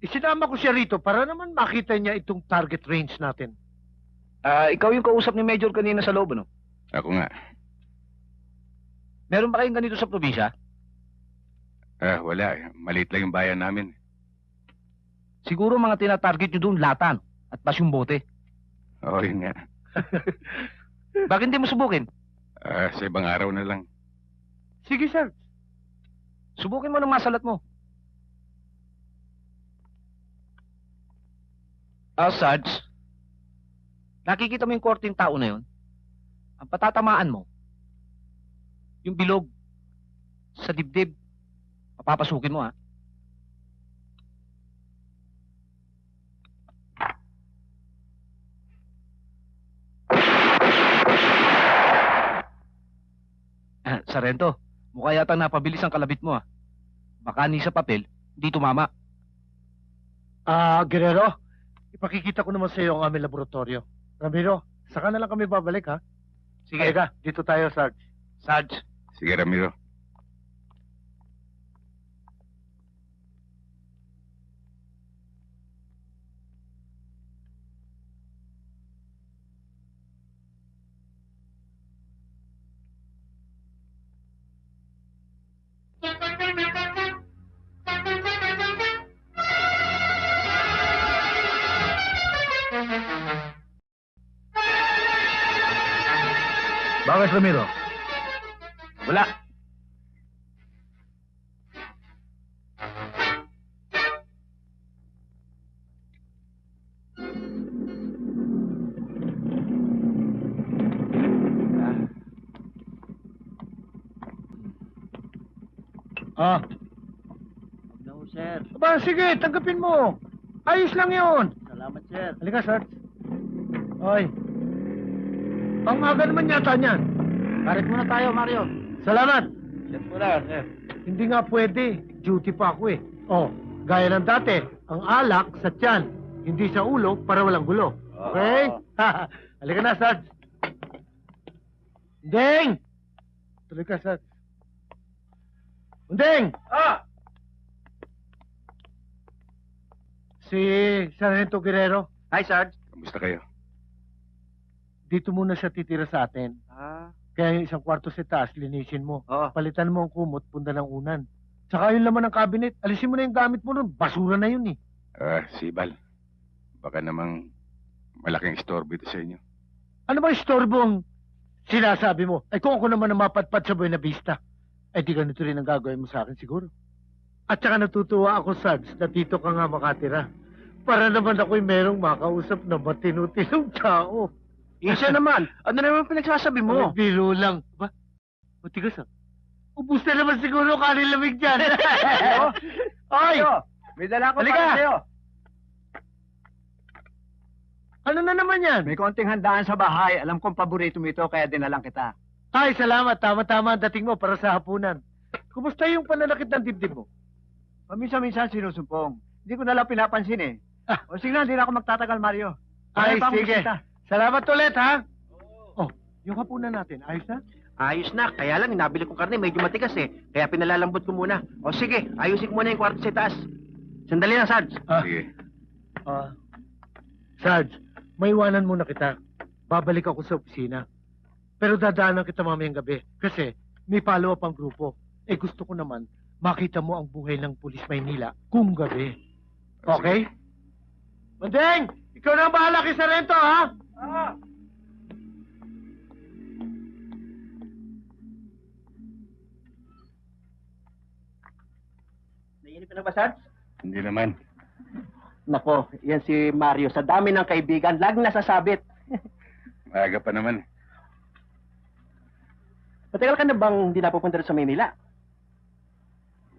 Isinama ko siya rito para naman makita niya itong target range natin. Ikaw yung kausap ni Major kanina sa loob, ano? Ako nga. Meron ba kayong ganito sa probinsya? Wala. Maliit lang yung bayan namin. Siguro mga tinatarget nyo doon latan at pasyong bote. Oo, yun nga. Bakit hindi mo subukin? Sa ibang araw na lang. Sige, sir. Subukin mo ng masalat mo. Sarge, nakikita mo yung korting tao na yun? Ang patatamaan mo, yung bilog sa dibdib, papapasukin mo, ha? Sargento, mukha yata napabilis ang kalabit mo, ha? Baka ni sa papel, hindi tumama. Guerrero, ipakikita ko naman sa iyo ang aming laboratorio. Ramiro, saka na lang kami babalik, ha? Sige. Halika, dito tayo, Sarge. Sarge. Sige, Ramiro. Bakit, Ramiro? Wala. No, sir. Aba, sige, tanggapin mo. Ayos lang yun. Salamat, sir. Halika, sir. Hoy. Ang aga naman yata niyan. Karit muna tayo, Mario. Salamat. Set muna, sir. Hindi nga pwede. Duty pa ako eh. Oh, gaya ng dati, ang alak sa tiyan, hindi sa ulo para walang gulo. Okay? Halika na, Sarge. Undeng! Tuloy ka, Sarge. Undeng! Si Sargento Guerrero. Hi, Sarge. Kamusta kayo? Dito muna siya titira sa atin. Kaya yung isang kwarto sa taas, linisin mo. Palitan mo ang kumot, punda ng unan. Tsaka yung laman ng cabinet, alisin mo na yung gamit mo nun. Basura na yun eh. Sibal. Baka namang malaking istorbo ito sa inyo. Ano ba istorbo ang sinasabi mo? Ay kung ako naman ang mapatpat sa Buena Vista, ay di ganito rin ang gagawin mo sa akin siguro. At saka natutuwa ako, Sarge, na dito ka nga makatira. Para naman ako'y merong makausap na matinu-tinong tao. Isa naman. Ano naman pinagsasabi mo? Biro lang. Ba? Matigas ah. Ubus na naman siguro kanilamig dyan. Oy! May dala ko Halika! para sa'yo. Ano na naman yan? May konting handaan sa bahay. Alam kong paborito mo ito, kaya dinalang kita. Ay, salamat. Tama-tama ang dating mo para sa hapunan. Kumusta yung pananakit ng dibdib mo? Paminsan-minsan sinusumpong. Hindi ko na lang pinapansin eh. O sige na, hindi na ako magtatagal, Mario. Ay, Kaya pa akong sige. bisita. Salamat ulit, ha? Oh, yung hapunan natin, ayos na? Ayos na, kaya lang inabili kong karne, medyo matigas eh. Kaya pinalalambot ko muna. O sige, ayusin ko muna yung kwarto sa taas. Sandali lang, Sarge. Sige. Sarge, maiwanan muna kita. Babalik ako sa opisina. Pero dadaanan kita mamayang gabi. Kasi may follow-up ang grupo. Eh gusto ko naman, makita mo ang buhay ng Pulis Maynila kung gabi. Okay? Mandeng! Ikaw na ang bahala kay Sarento, ha? Nainip ka na ba, Sarge? Hindi naman. Nako, yan si Mario. Sa dami ng kaibigan, laging nasasabit. Maaga pa naman. Matagal ka na bang hindi napupunta rin sa Maynila?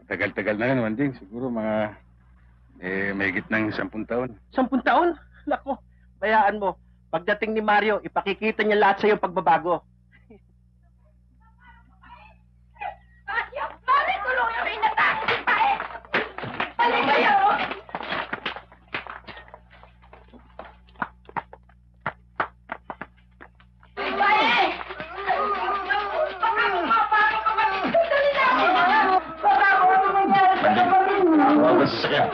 Tagal-tagal na naman din. Siguro mga mahigit ng 10 taon. 10 taon? Nako, bayaan mo. Pagdating ni Mario, ipakikita niya lahat sa iyong pagbabago. Bakit tulong yung inatake si Pae? Balik kayo! Huwag sa sasakyan.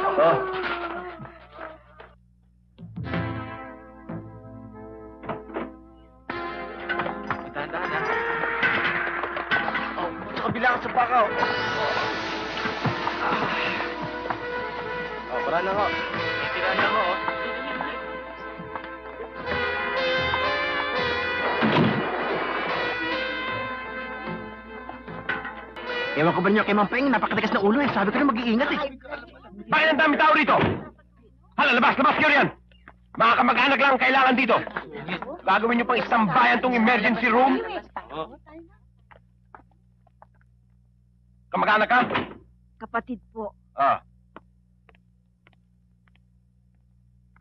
Dahan-dahan, ha? Sa kabila ka sa bakaw. Para lang ho. Tira lang ho. Ewan ko ba niyo kay Mampeng, napakatigas na ulo eh. Sabi ko na mag-iingat eh. Bakit ang dami tao rito? Hala, labas kayo riyan! Mga kamag-anak lang ang kailangan dito. Gagawin niyo pang isang bayan tong emergency room? Kamag-anak ka? Kapatid po.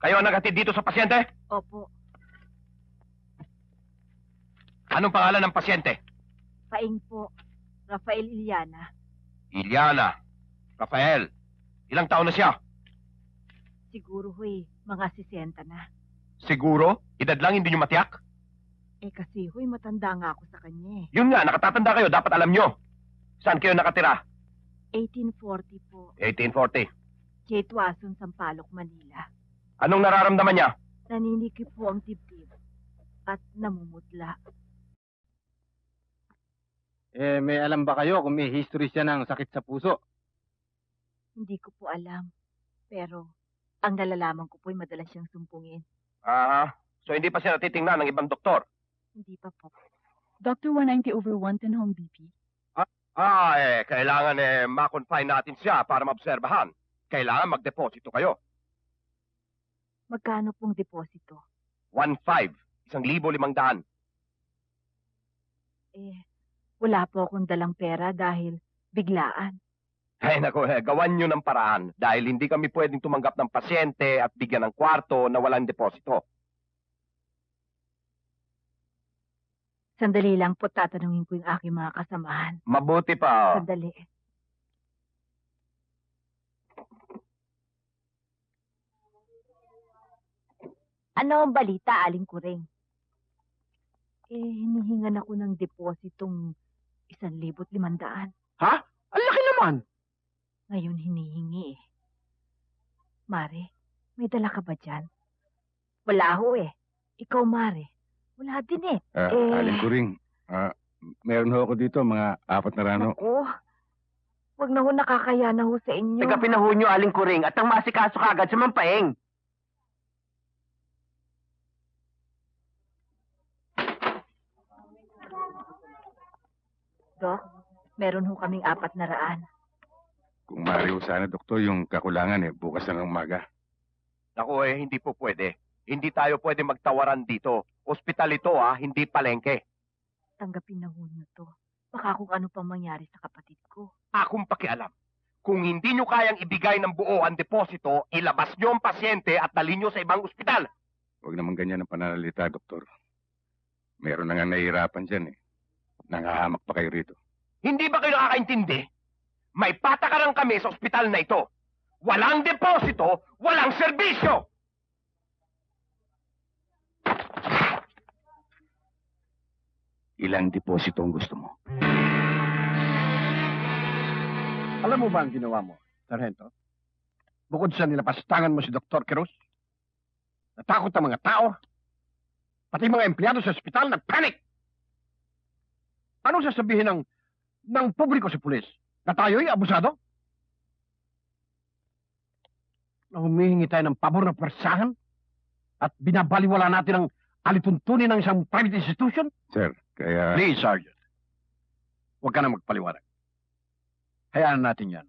Kayo ang naghatid dito sa pasyente? Opo. Anong pangalan ng pasyente? Paing po. Rafael Iliana. Iliana. Rafael. Ilang taon na siya? Siguro huy, mga 60 na. Siguro? Edad lang hindi niyo matiyak? Eh kasi huy, matanda nga ako sa kanya eh. Yun nga, nakatatanda kayo. Dapat alam nyo. Saan kayo nakatira? 1840 po. 1840. Kay Tuason, Sampaloc, Manila. Anong nararamdaman niya? Naninikip po ang dibdib at namumutla. May alam ba kayo kung may history siya ng sakit sa puso? Hindi ko po alam. Pero, ang nalalaman ko po'y madalas siyang sumpungin. So hindi pa siya natitingnan ng ibang doktor? Hindi pa po. Dr. 190/110 home BP. Kailangan ma-confine natin siya para maobserbahan. Kailangan mag-deposito kayo. Magkano pong deposito? 1,500. 1,500. Wala po akong dalang pera dahil biglaan. Ay nako, gawan nyo ng paraan dahil hindi kami pwedeng tumanggap ng pasyente at bigyan ng kwarto na walang deposito. Sandali lang po, tatanungin ko yung aking mga kasamahan. Mabuti pa. Sandali. Ano ang balita, Aling Kuring? Hinihingan ako ng depositong 1,500. Ha? Ang laki naman. Ngayon hinihingi eh. Mare, may dala ka ba dyan? Wala ho eh. Ikaw, Mare. Wala din eh. Aling Kuring, meron ho ako dito, mga 4 na rano. Naku, wag na ho, nakakaya na ho sa inyo. Tagapin na ho nyo, Aling Kuring, at ang masikaso kagad sa Mampaeng. Dok, meron ho kaming 400. Kung maaari ho sana, doktor, yung kakulangan bukas na ng umaga. Naku hindi po pwede. Hindi tayo pwede magtawaran dito. Ospital ito hindi palengke. Tanggapin na ho nyo to. Baka kung ano pang mangyari sa kapatid ko. Akong pakialam. Kung hindi nyo kayang ibigay ng buo ang deposito, ilabas nyo ang pasyente at dalhin nyo sa ibang ospital. Huwag naman ganyan ang pananalita, doktor. Meron na nga nahihirapan dyan Nangahamak pa kayo rito. Hindi ba kayo nakakaintindi? may patakaran kami sa ospital na ito. Walang deposito, walang serbisyo! Ilang deposito ang gusto mo? Alam mo ba ang ginawa mo, Sargento? Bukod sa nilapastangan mo si Dr. Cruz, natakot ang mga tao, pati mga empleyado sa ospital nag-panic. Anong sasabihin ng publiko sa pulis? Na tayo'y abusado? Na humihingi tayo ng pabor na persahan? At binabaliwala natin ang alituntunin ng isang private institution? Sir, kaya... Please, Sergeant. Huwag ka na magpaliwanag. Hayaan natin yan.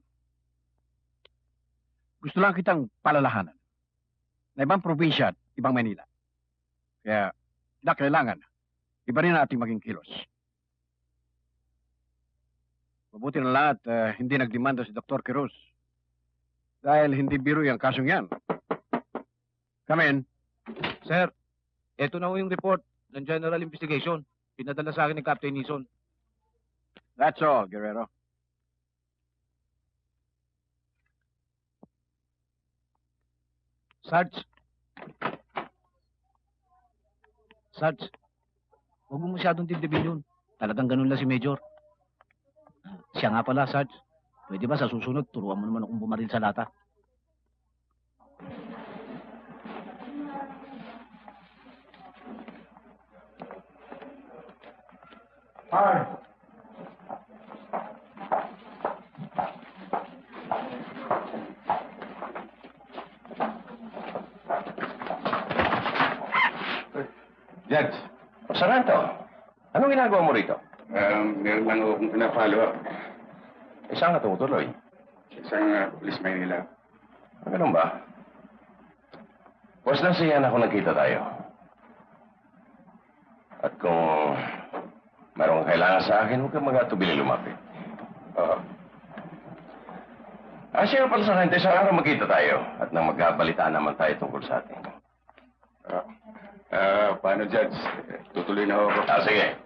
Gusto lang kitang palalahanan na ibang probinsya at ibang Manila. Kaya, na kailangan, iba rin natin maging kilos. Mabuti na lahat, hindi nagdemanda si Dr. Cruz. Dahil hindi biro yung kasong yan. Come in. Sir, eto na ho yung report ng General Investigation. Pinadala sa akin ni Captain Nison. That's all, Guerrero. Sarge, huwag mo masyadong dibdibin yun. Talagang ganun lang si Major. Siya nga pala, Sarge. Pwede ba sa susunod, turuan mo naman akong bumaril sa lata? Hi. Judge, Sargento, anong ginagawa mo rito? Meron lang akong pina-follow up. Saan ka tumutuloy? Isang Police Manila. Ganun ba? Pues nasiyahan ako nagkita tayo. At kung mayroong kailangan sa akin, huwag kang mag-atubili lumapit. Oo. Siya pala sa akin, isang araw magkita tayo at nang magkabalitaan naman tayo tungkol sa atin. Paano, Judge? Tutuloy na ako. Sige.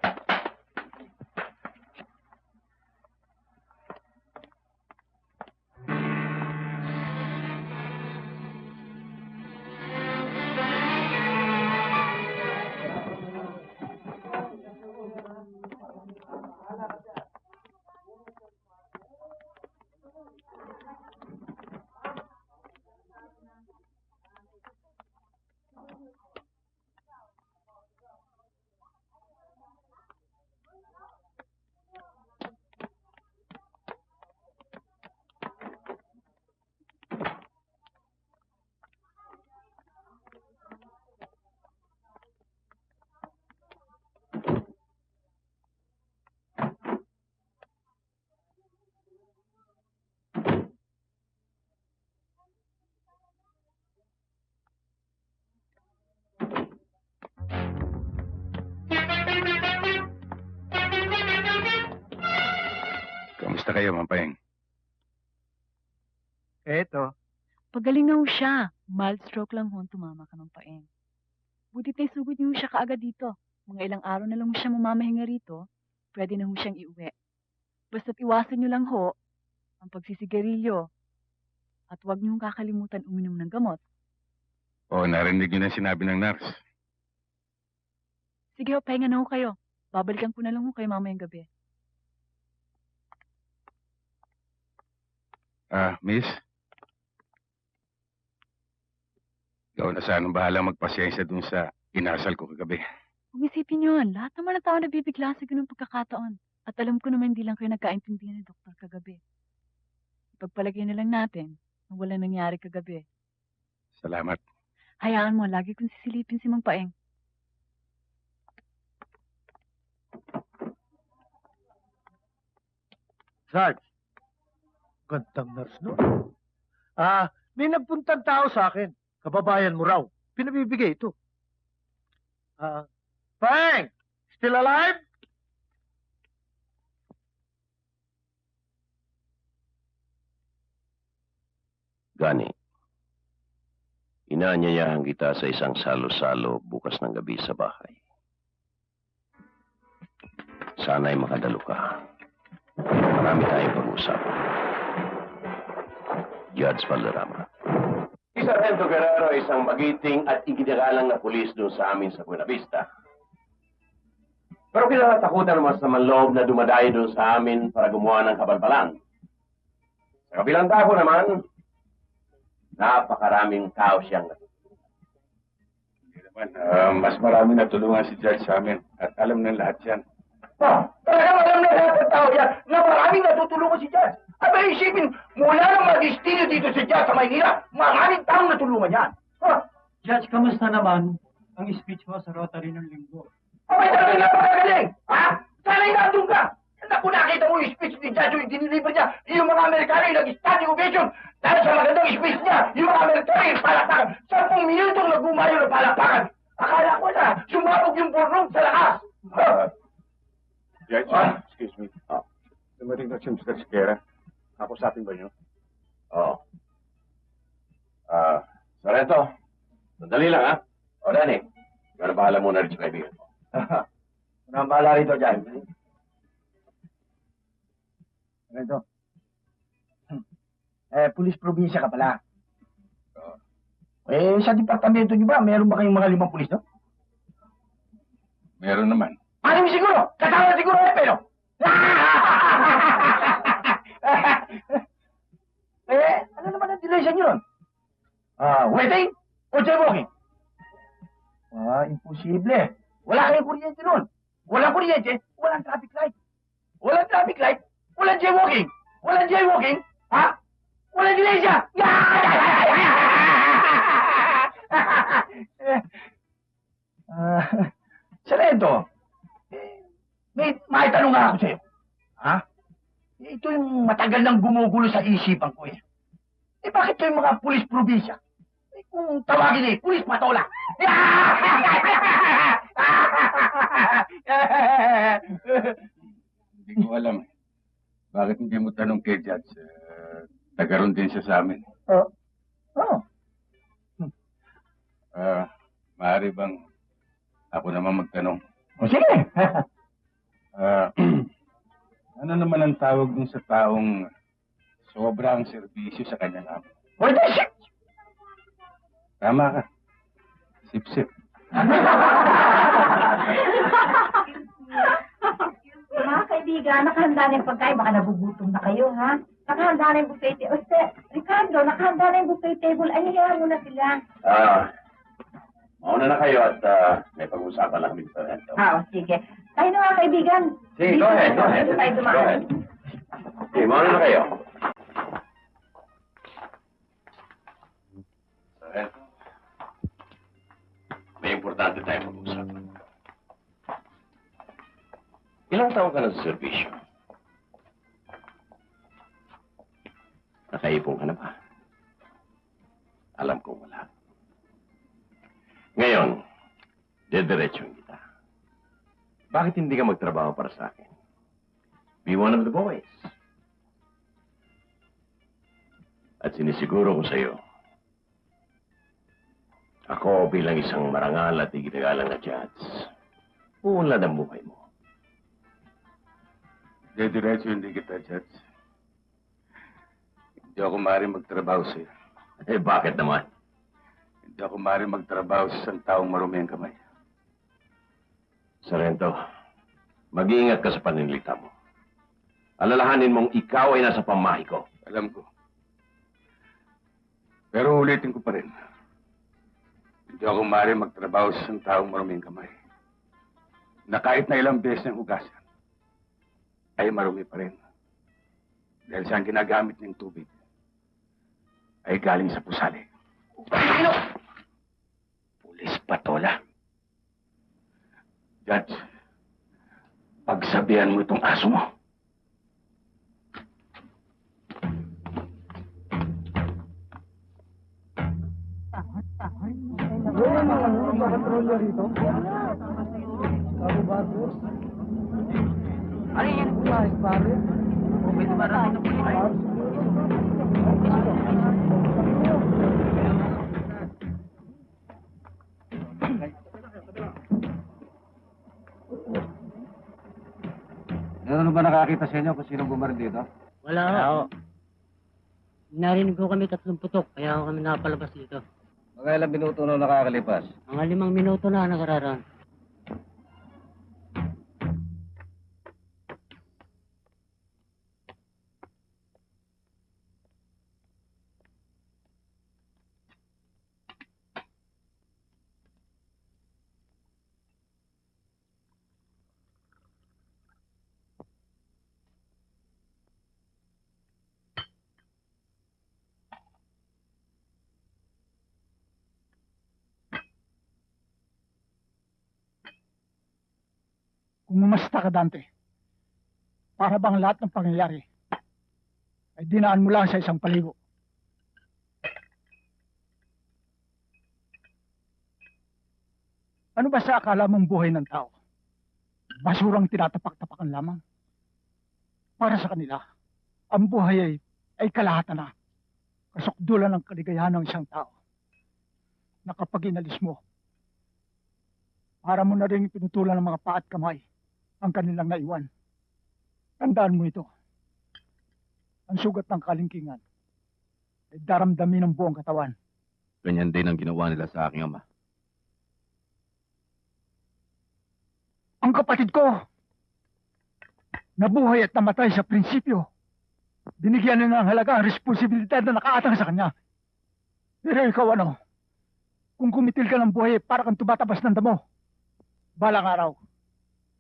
Kamusta kayo, Mampayeng? Eto. Pagaling na ho siya. Mild stroke lang ho, tumama ka ng paeng. Butit na isugod niyo siya kaagad dito. Mga ilang araw na lang ho siya mamamahinga rito, pwede na ho siyang iuwi. Basta't iwasan niyo lang ho ang pagsisigarilyo. At huwag niyong kakalimutan uminom ng gamot. Oo, narinig niyo na sinabi ng nurse. Sige ho, pahinga na ho kayo. Babalikan ko na lang ho kayo mamayang gabi. Miss? Ikaw na sanang bahala magpasyensya dun sa inasal ko kagabi. Huwag isipin yun. Lahat naman ng tao nabibigla sa ganung pagkakataon. At alam ko naman hindi lang kayo nagkaintindihan ni Doktor kagabi. Ipagpalagay na lang natin na wala nangyari kagabi. Salamat. Hayaan mo, lagi kong sisilipin si Mang Paeng. Sarge, gandang nurse no? May nagpuntang tao sa akin. Kababayan mo raw. Pinabibigay ito. Paeng! Still alive? Gani, inaanyayahan kita sa isang salo-salo bukas ng gabi sa bahay. Sana'y makadalo ka. marami tayong pag-usapan. Judge Valderrama. Si Sargento Guerrero ay isang magiting at iginagalang na pulis doon sa amin sa Buena Vista. Pero kinatatakutan naman sa manloob na dumadayo doon sa amin para gumawa ng kabalbalan. Sa kabilang dako naman, napakaraming tao siyang natutulungan. Hindi naman, mas marami natulungan si Judge sa amin at alam ng lahat yan. Talagang alam na lahat ng tao yan na maraming natutulungan si Judge. At may isipin, mula ng mag-istilyo dito si Judge sa Maynila, maraming taong natulungan yan. Judge, kamusta naman ang speech mo sa Rotary ng Linggo? Abay, talagang napakagaling! Ha? Sana'y nandun ka! Naku, nakita mo yung speech ni Judge yung diniliver niya, yung mga Amerikano yung nag-standing ovation. Dahil sa magandang speech niya, yung mga Amerikano yung palakpakan. 10 minutong nagumayo ng palakpakan. Akala ko na, sumabog yung burnong sa lakas. Judge, excuse me. Dumating na si Mr. Esquera. Kakusapin ba niyo? Oo. Sargento, sandali lang, ha? O, Danny, ikaw na bahala muna rin sa kaibigan mo. Ano ang bahala rito, Jan? Ito. Pulis probinsya ka pala. Sa departamento niyo ba, meron ba kayong mga 5 pulis, no? Meron naman. Anim siguro! Kasama siguro pero! Ano naman ang delay sa inyo nun? Waiting o jaywalking? Imposible. Wala kayong kuryente nun. Walang kuryente, walang traffic light. Walang traffic light, walang jaywalking. Walang jaywalking, ha? Walang delay siya! Sargento, may tanong nga ako sa'yo. Ha? Ito yung matagal nang gumugulo sa isipan ko eh. Bakit yung mga pulis probinsya? Kung tawagin pulis patola. Hindi ko alam. Bakit hindi mo tanong kay Judge? Tagaroon din siya sa amin. Maaari bang ako naman magtanong? Sige. Ano naman ang tawag dun sa taong sobrang serbisyo sa kanyang amo? Sip! Tama ka. Sip-sip. Mga kaibigan, nakahanda na yung pagkain. Baka nagugutom na kayo, ha? Nakahanda na yung buffet table. Ricardo, nakahanda na yung buffet table. Ay, hiyahan mo na sila. Mauna na kayo at may pag-uusapan lang kami sa Sargento. Sige. Tayo na mga kaibigan. Sige, go ahead. Dito tayo dumaan. Sige, mauna na kayo. Sargento, may importante tayong pag-uusapan. Ilang taon ka na sa serbisyo? Nakaipon ka na ba? Alam ko wala. Ngayon, dediretsuhin kita. Bakit hindi ka magtrabaho para sa akin? Be one of the boys. At sinisiguro ko sa'yo, ako bilang isang marangal at iginagalang na judge, uunlad ang buhay mo. Dediretso hindi kita, Judge. Hindi ako maaaring magtrabaho sa'yo. Bakit naman? Hindi ako maaaring magtrabaho sa isang taong marumi ang kamay. Sargento, mag-iingat ka sa paninilita mo. Alalahanin mong ikaw ay nasa pamahay ko. Alam ko. Pero ulitin ko pa rin. Hindi ako maaaring magtrabaho sa isang taong marumi ang kamay. Na kahit na ilang beses ng hugasan, ay marumi pa rin. Dahil sa ginagamit ng tubig, ay galing sa pusali. Pulis patola. Judge, pagsabihan mo itong aso mo. Ano yan? Pare. May dumarami na pulis. Meron ba nakakita sa inyo kung sino bumaril dito? Wala ho. Narinig ko kami 3 putok, kaya ako kami napalabas dito. Mga ilang minuto na nakakalipas. Mga 5 minuto na nakararaan. Kung umasta ka, Dante, para bang lahat ng pangyayari ay dinaan mo lang sa isang paligo. Ano ba sa akala mong buhay ng tao? Basurang tinatapak-tapakan lamang. Para sa kanila, ang buhay ay kalahatan na. Kasukdulan ng kaligayahan ng isang tao na kapag inalis mo, para mo na rin pinutulan ng mga paa at kamay ang kanilang naiwan. Tandaan mo ito. Ang sugat ng kalingkingan ay daramdamin ng buong katawan. Ganyan din ang ginawa nila sa aking ama. Ang kapatid ko, nabuhay at namatay sa prinsipyo. Binigyan na ng halaga ang responsibilidad na nakaatang sa kanya. Pero ikaw ano? Kung kumitil ka ng buhay para kang tumatabas ng damo, balang araw,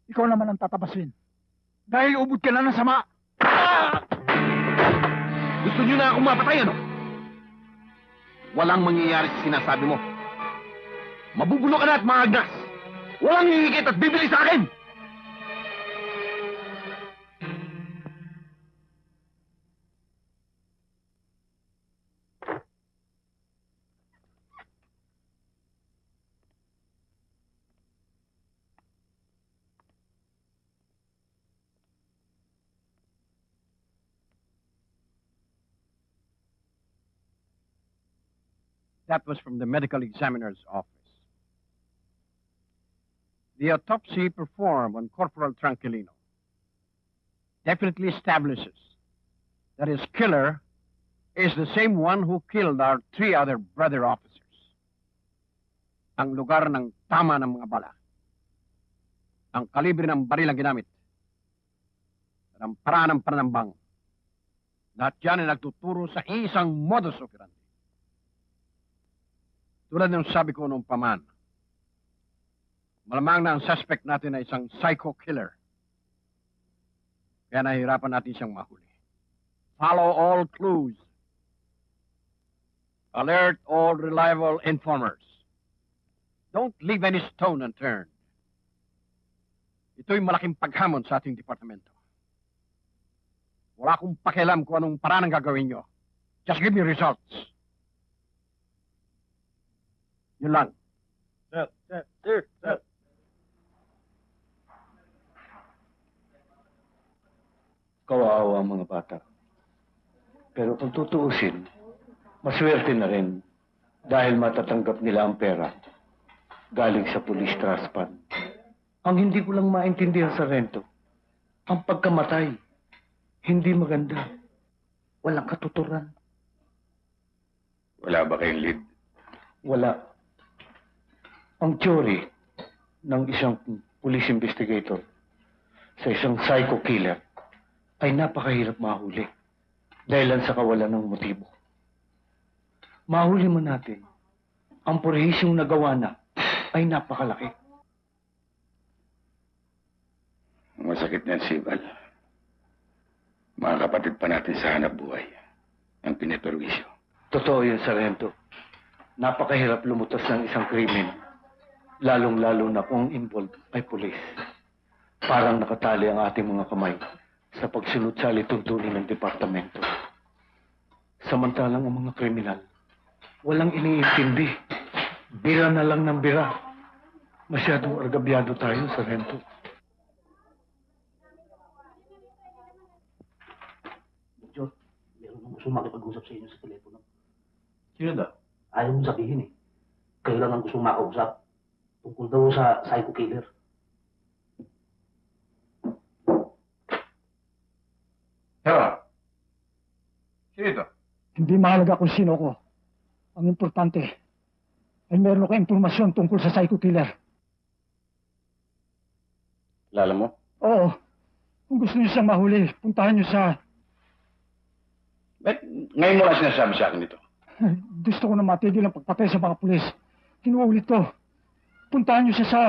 ikaw naman ang tatabasin. Dahil ubod ka na ng sama. Gusto niyo na akong mapatay, ano? Walang mangyayari sa sinasabi mo. Mabubulo ka na at maagnas. Walang hihigit at bibili sa akin! That was from the medical examiner's office. The autopsy performed on Corporal Tranquilino definitely establishes that his killer is the same one who killed our 3 other brother officers. Ang lugar ng tama ng mga bala, ang kalibre ng baril ang ginamit, at ang paraan ng pananambang, lahat yan ay nagtuturo sa isang modus operandi. Tulad ng sabi ko noong paman, malamang na ang suspect natin ay isang psycho killer. Kaya nahihirapan natin siyang mahuli. Follow all clues. Alert all reliable informers. Don't leave any stone unturned. Ito'y malaking paghamon sa ating departamento. Wala akong pakialam kung anong paraan ang gagawin nyo. Just give me results. Yun lang. Sir. Kawawa ang mga bata. Pero kung tutuusin, maswerte na rin dahil matatanggap nila ang pera galing sa police trust fund. Ang hindi ko lang maintindihan sa rento, ang pagkamatay, hindi maganda. Walang katuturan. Wala ba kayong lead? Wala. Ang teory ng isang police investigator sa isang psycho killer ay napakahirap mahuli dahil sa kawalan ng motibo. Mahuli mo natin, ang purihisyong nagawa na ay napakalaki. Masakit na sibal. Mga kapatid pa natin sa hanap buhay ang piniperwisyo. Totoo yun, Sargento. Napakahirap lumutas ng isang krimen, lalong-lalo na kung involved ay pulis. Parang nakatali ang ating mga kamay sa pagsunod sa lituntunin ng departamento. Samantalang ang mga kriminal, walang iniintindi. Bira na lang ng bira. Masyadong argabyado tayo, Sargento. Jot, meron nang gusto makipag-usap sa inyo sa telepono. Sino daw? Ayaw mong sabihin eh. Kayo lang ang gusto makausap. Tungkol daw sa psycho killer. Sino ito? Hindi mahalaga kung sino ko. Ang importante ay meron ka impormasyon tungkol sa psycho killer. Kilala mo? Oo. Kung gusto niyo siyang mahuli, puntahan niyo sa... Ngayon mo lang sinasabi sa akin ito. Gusto ko na matigil ang pagpatay sa mga pulis. Kinuulit ko. Puntahan niyo siya sa...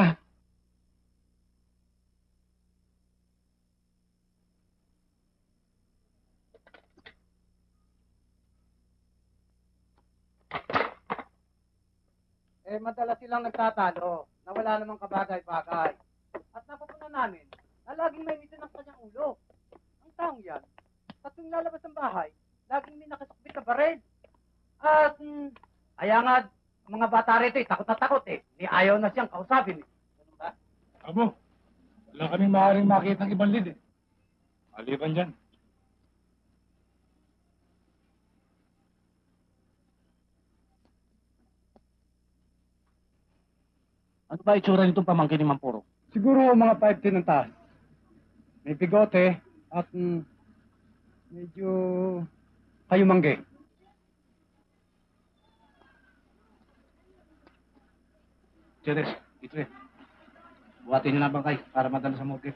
Madalas silang nagtatalo na wala namang kabagay-bagay. At napapunan namin na laging may mitin ang kanyang ulo. Ang taong yan, sa tuwing lalabas ng bahay, laging may nakasakbit na baril. At, kaya nga, mga bata rito takot na takot Ni ayaw na siyang kausapin Ganun ba? Abo, wala kaming maaaring makita ng ibang lead Maliban dyan. Ano ba itsura nitong pamangkin ni Mampuro? Siguro mga 5'10" ang taas. May bigote at medyo kayumangge. Cheres, ito buhatin niyo na bangkay para madala sa morgue.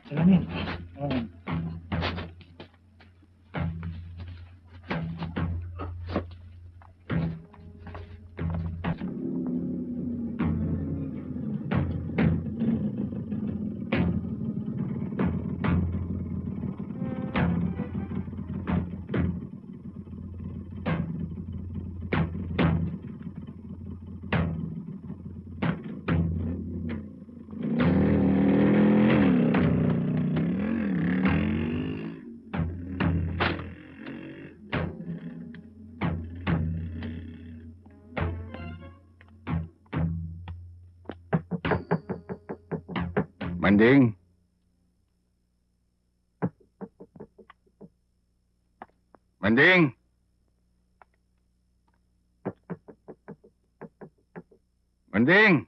Salamin. Manding. Manding. Manding.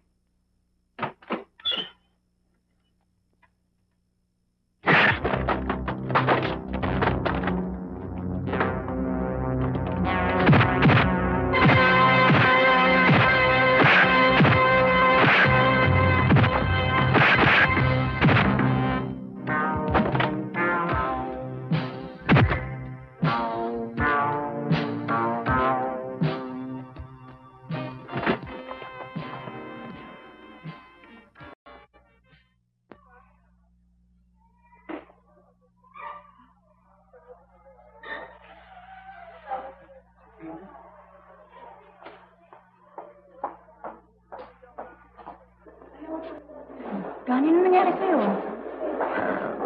Ganun nangyari sa'yo?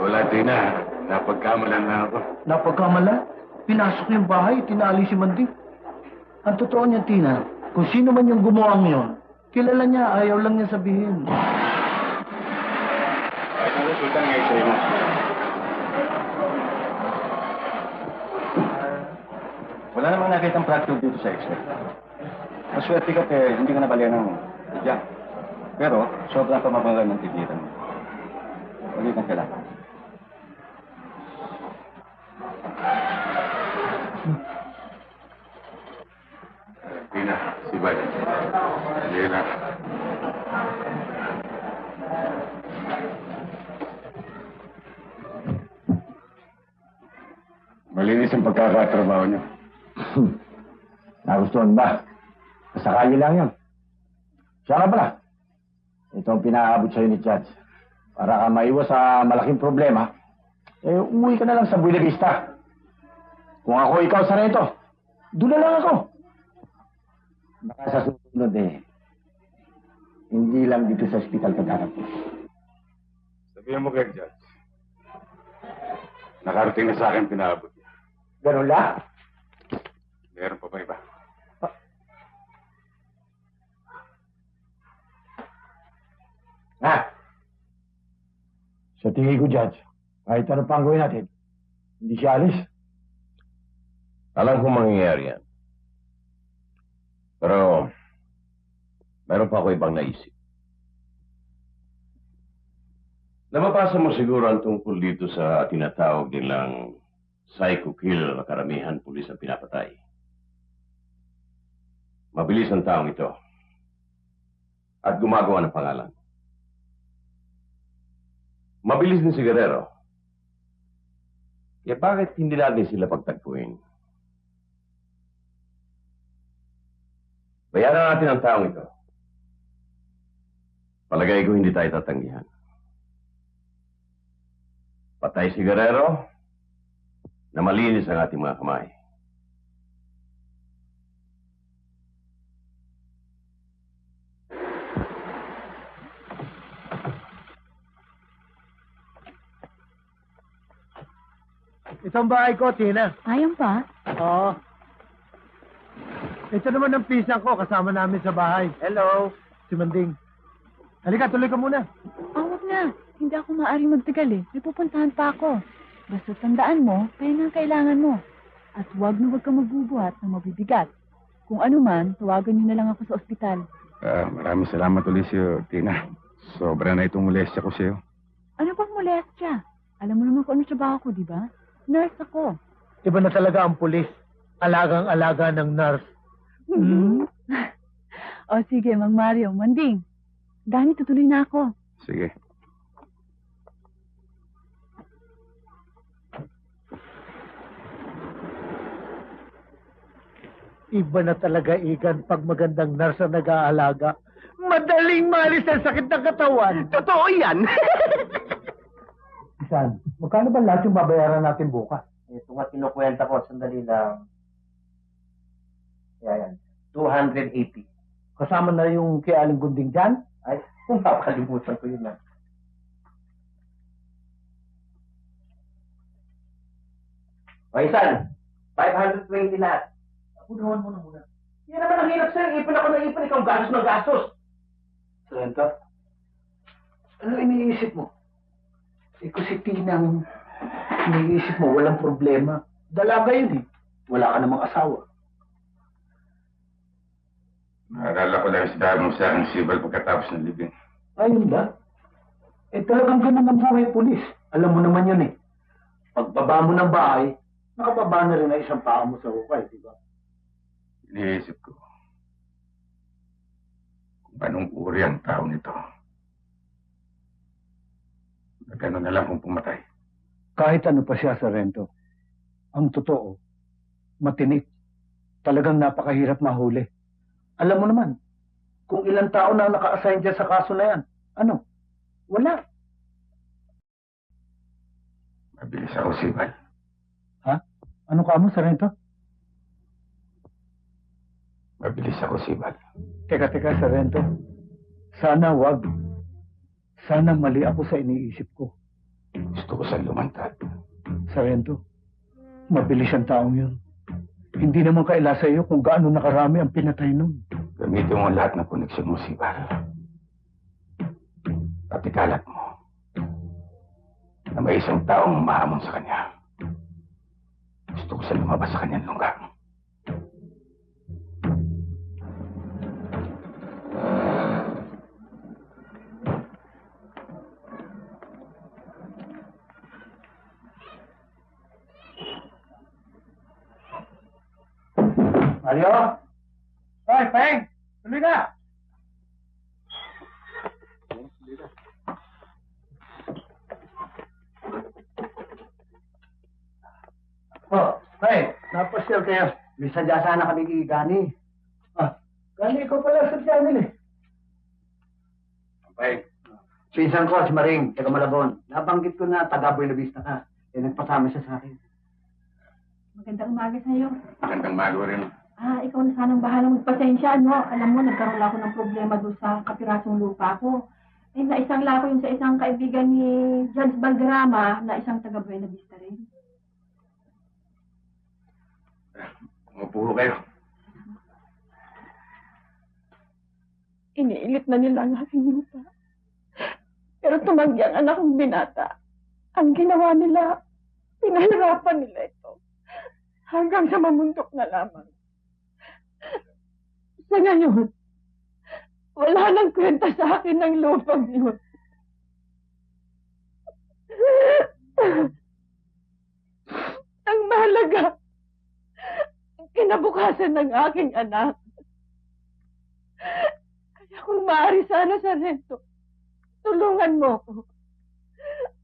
Wala, Tina. Napagkamalan na ako. Napagkamala? Pinasok yung bahay, tinali si Manding. Ang totoo niya, Tina, kung sino man yung gumawa ngayon, kilala niya, ayaw lang niya sabihin. Ay, ang resulta ngayon sa'yo. Wala namang nakitang fracture dito sa X-ray. Maswerte ka hindi ka nabalian ng bigyan. Pero, sobrang pamabangan ng tigiran mo. Ulit ang kailangan. Tina, si Bal. Hindi na. Malinis ang pagkakatrabaho niyo. Nagustuhan ba? Kasakali lang yun. Siya nga pala. Ito ang pinaabot sa'yo ni Judge. Para ka maiwas sa malaking problema, umuwi ka na lang sa Buena Vista. Kung ako ikaw sa rito, doon na lang ako. Baka sa susunod hindi lang dito sa ospital ka darating. Sabihin mo kay Judge. Nakarating na sa akin pinaabot niya. Ganun lang? Meron pa ba iba? Sa tingin ko, Judge, kahit ano pang gawin natin, hindi siya alis. Alam kong mangyayari yan. Pero, meron pa ako ibang naisip. Nababasa mo siguro ang tungkol dito sa tinatawag nilang psycho killer na karamihan pulis ang pinapatay. Mabilis ang taong ito. At gumagawa ng pangalan. Mabilis din si Guerrero. Kaya bakit hindi natin sila pagtagpuin? Bayaran natin ang taong ito. Palagay ko hindi tayo tatanggihan. Patay si Guerrero na malinis ang ating mga kamay. Itong bahay ko, Tina. Ayun pa? Oo. Ito naman ang pisang ko, kasama namin sa bahay. Hello. Si Manding. Halika, tuloy ka muna. Wag na. Hindi ako maaaring magtagal eh. May pupuntahan pa ako. Basta tandaan mo, kaya nga kailangan mo. At huwag kang magbubuhat ng mabibigat. Kung ano man, tawagan niyo na lang ako sa ospital. Maraming salamat ulit sa'yo, Tina. Sobra na itong molestya ko sa'yo. Ano bang molestya? Alam mo naman kung ano trabaho ko, di ba? Nurse ako. Iba na talaga ang pulis. Alagang-alaga ng nurse. O sige, Mang Mario, Manding. Dani, tutuloy na ako. Sige. Iba na talaga, Igan, pag magandang nurse ang nag-aalaga. Madaling malis ang sakit ng katawan. Totoo yan. Isan, magkano ba lahat yung babayaran natin bukas? Ito nga kinukwenta ko, sandali lang. Yan. 280. Kasama na yung kay Aling Gunding dyan? Ay, kung papalimutan ko yun na. O, Isan, 520 lahat. Punawan mo na muna. Yan naman ang hirap sa'yo. Ipon ako ng ipon. Ikaw gastos ng gastos. Salenta, ano iniisip mo? Ikaw si Tinang, iniisip mo, walang problema. Dalaga yun eh. Wala ka namang asawa. Naalala ko lang sinabi mo sa akin, Sibal, pagkatapos ng libing. Ayun ba? Eh talagang ganun ang buhay pulis. Alam mo naman yun eh. Pagbaba mo ng bahay, nakababa na rin ang isang paa mo sa hukay, di ba? Iniisip ko kung anong uri ang tao nito. Na gano'n na lang kung pumatay. Kahit ano pa siya, Sarento, ang totoo, matinik. Talagang napakahirap mahuli. Alam mo naman, kung ilang tao na naka-assign dyan sa kaso na yan, ano? Wala. Mabilis ako, Sibal. Ha? Ano ka mo, Sarento? Mabilis ako, Sibal. Teka, Sarento. Sana wag. Sana mali ako sa iniisip ko. Gusto ko saan lumantad. Sarento, mabilis ang taong yun. Hindi naman kaila sa iyo kung gaano nakarami ang pinatay nun. Gamitin mo lahat ng koneksyon mo, Sibal. At ikalat mo na may isang taong mahamon sa kanya. Gusto ko saan lumabas sa kanyang lungga. Mario? Hoy, Peng! Tuloy na! Oh, Peng! Napasyal kayo. May sadya sana kami kay Gani. Ah, Gani, ikaw pala sadya nila eh. Peng. Pinsan ko, si Maring, taga Malabon. Nabanggit ko na taga Buena Vista ka. Eh, nagpasama siya sa akin. Magandang umaga sa'yo. Magandang mago rin. Ikaw na sanang bahalang magpasensya, no? Alam mo, nagkaroon ako ng problema doon sa kapirasong lupa ko. Eh, naisang lako yun sa isang kaibigan ni Judge Valderrama na isang taga Buena Vista rin. Umupo kayo. Iniilit na nila ang aking lupa. Pero tumanggi ang anak kong binata. Ang ginawa nila, pinahirapan nila ito. Hanggang sa mamundok na lamang. Sa ngayon, wala nang kwenta sa akin ng lupang yun. Ang mahalaga, ang kinabukasan ng aking anak. Kaya kung maaari sana, Sargento, tulungan mo ako.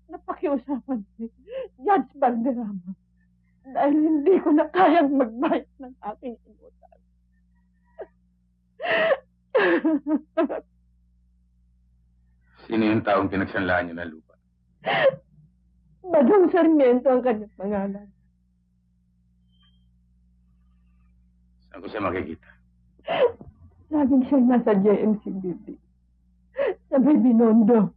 Napakiusapan si Judge Valderrama dahil hindi ko na kayang magbayad ng aking inutang. Sino yung taong pinagsanlaan niyo ng lupa? Badong Sarmiento ang kanyang pangalan. Saan ko siya makikita? Laging siyang nasa JMC building. Sa may Binondo.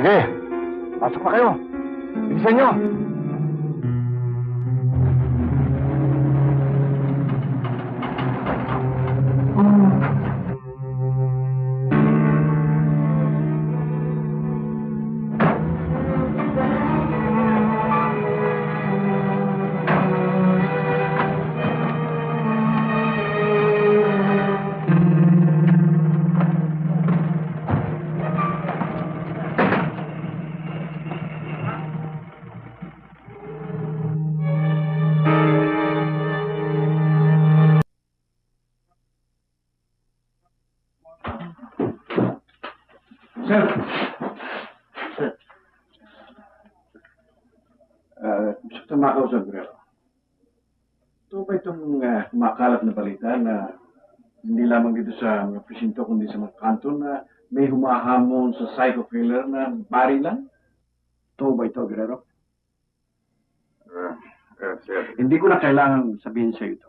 Sige, pasok na kayo. Bilisan nyo. Sir. Sir. Gusto ko makausap, Guerrero. Ito ba itong kumakalat na balita na hindi lamang dito sa mga presinto kundi sa mga kanton na may humahamon sa psycho killer na barilan? Ito ba ito, Guerrero? Sir. Hindi ko na kailangan sabihin sa ito.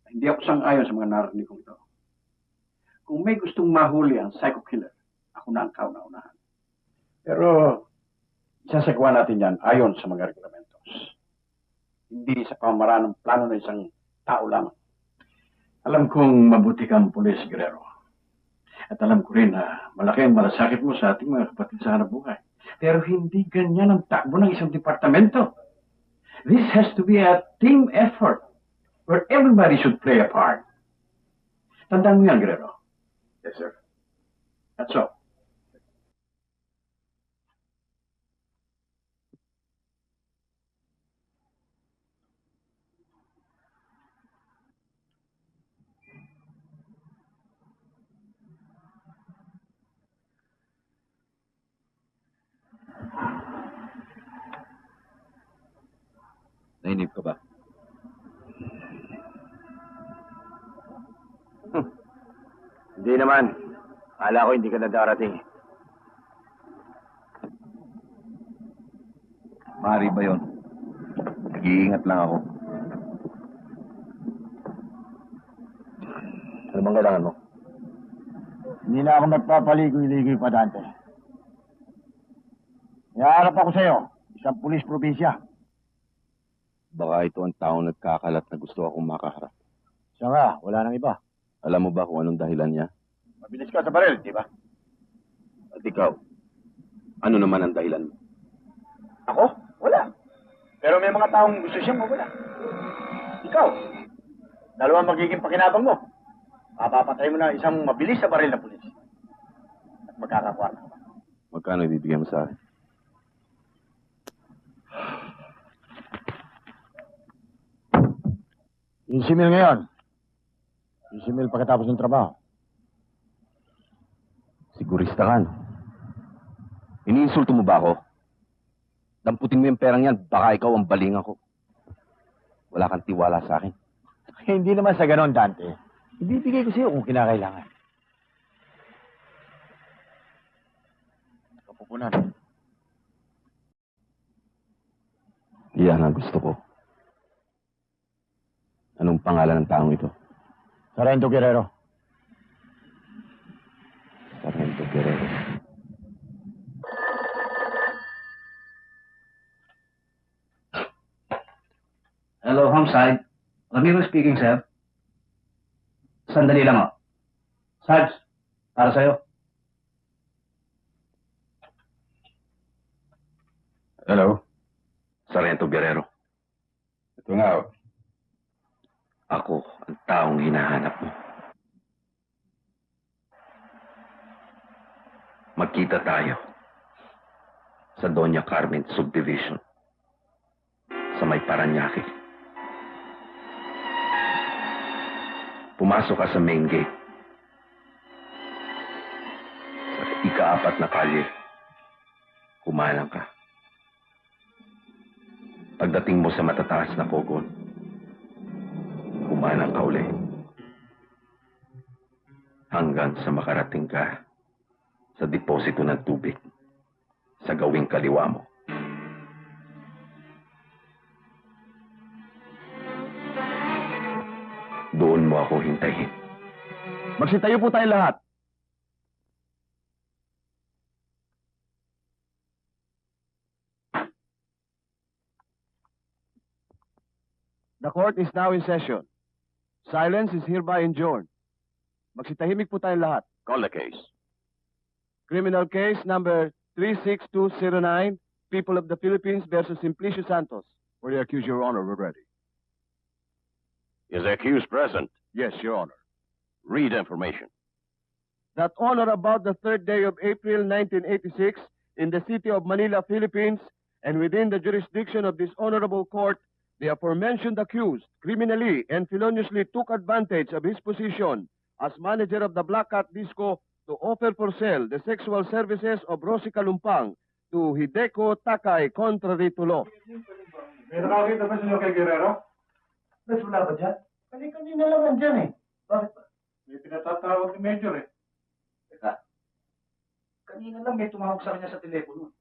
Hindi ako sang-ayon sa mga narinig kong ito. Kung may gustong mahuli ang psycho killer, ako na ang kauna-unahan. Pero, isasagawa natin yan ayon sa mga reglamentos. Hindi sa pamamaraan ng plano ng isang tao lamang. Alam kong mabuti kang pulis, Guerrero. At alam ko rin na malaki ang malasakit mo sa ating mga kapatid sa hanap buhay. Pero hindi ganyan ang takbo ng isang departamento. This has to be a team effort where everybody should play a part. Tandaan mo yan, Guerrero. Yes, sir. That's all. Nainip ka ba? Hindi naman. Akala ko hindi ka na darating. Mari ba yun? Nag-iingat lang ako. Ano bang kailangan mo? Hindi na ako nagpapaligoy-ligoy pa, Dante. Ihaharap ako sa'yo, isang pulis probinsya. Baka ito ang taong nagkakalat na gusto akong makaharap. Siya nga, wala nang iba. Alam mo ba kung anong dahilan niya? Mabilis ka sa baril, di ba? At ikaw, ano naman ang dahilan mo? Ako? Wala. Pero may mga taong gusto siyang mawala. Ikaw, dalawang magiging pakinabang mo. Papapatay mo na isang mabilis sa baril na pulis. At magkakakuha na. Magkano ibibigay mo sa akin? Isimil ngayon. Isimil pagkatapos ng trabaho. Sigurista ka, no? Iniinsulto mo ba ako? Damputin mo yung perang yan, baka ikaw ang baling ako. Wala kang tiwala sa akin. Hindi naman sa ganon, Dante. Ibibigay ko sa'yo kung kinakailangan. Kapupunan. Yan ang gusto ko. Anong pangalan ng taong ito? Sargento Guerrero. Sargento Guerrero. Hello, homicide. Ramiro speaking, sir. Sandali lang, oh. Sarge, para sa'yo. Hello? Sargento Guerrero. Ito nga, oh. Ako ang taong hinahanap mo. Magkita tayo sa Doña Carmen Subdivision sa may Paranaque. Pumasok ka sa main gate. Sa ika-4 na kalye, kumalang ka. Pagdating mo sa matataas na pogon, kumalang ka uli. Hanggang sa makarating ka sa deposito ng tubig sa gawing kaliwa mo. Doon mo ako hintayin. Magsitayo po tayong lahat. The court is now in session. Silence is hereby enjoined. Magsitahimik po tayong lahat. Call the case. Criminal case number 36209, People of the Philippines versus Simplicio Santos. For the accused, Your Honor, we're ready. Is the accused present? Yes, Your Honor. Read information. That on or about the 3rd day of April 1986, in the city of Manila, Philippines, and within the jurisdiction of this honorable court, the aforementioned accused criminally and feloniously took advantage of his position as manager of the Black Cat Disco to offer for sale the sexual services of Rosie Calumpang to Hideko Takay contrary to law. May nakakita ba sinyo kay Guerrero? Mas wala ba dyan? Kanina lang nandyan eh. Bakit ba? May pinatatawag ni Major eh. Teka, kanina lang may tumawag sa kanya sa telepono.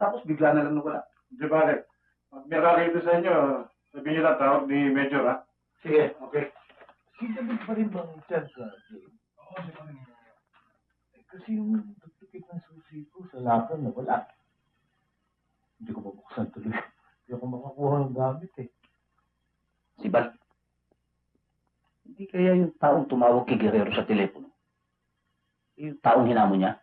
Tapos bigla na lang nawala. Di ba, Rek? Pag may nakakita sa inyo, sabihin niyo lang tawag ni Major, ha? Sige, okay. Si David pa rin bang dyan ka, Jay? Oo, si pa rin. Kasi yung duplicate ng susi ko sa lakad na wala. Hindi ko mabuksan tuloy. Hindi ako makakuha ng gamit eh. Si Bal, hindi kaya yung taong tumawag kay Guerrero sa telepono? Yung taong hinamo niya?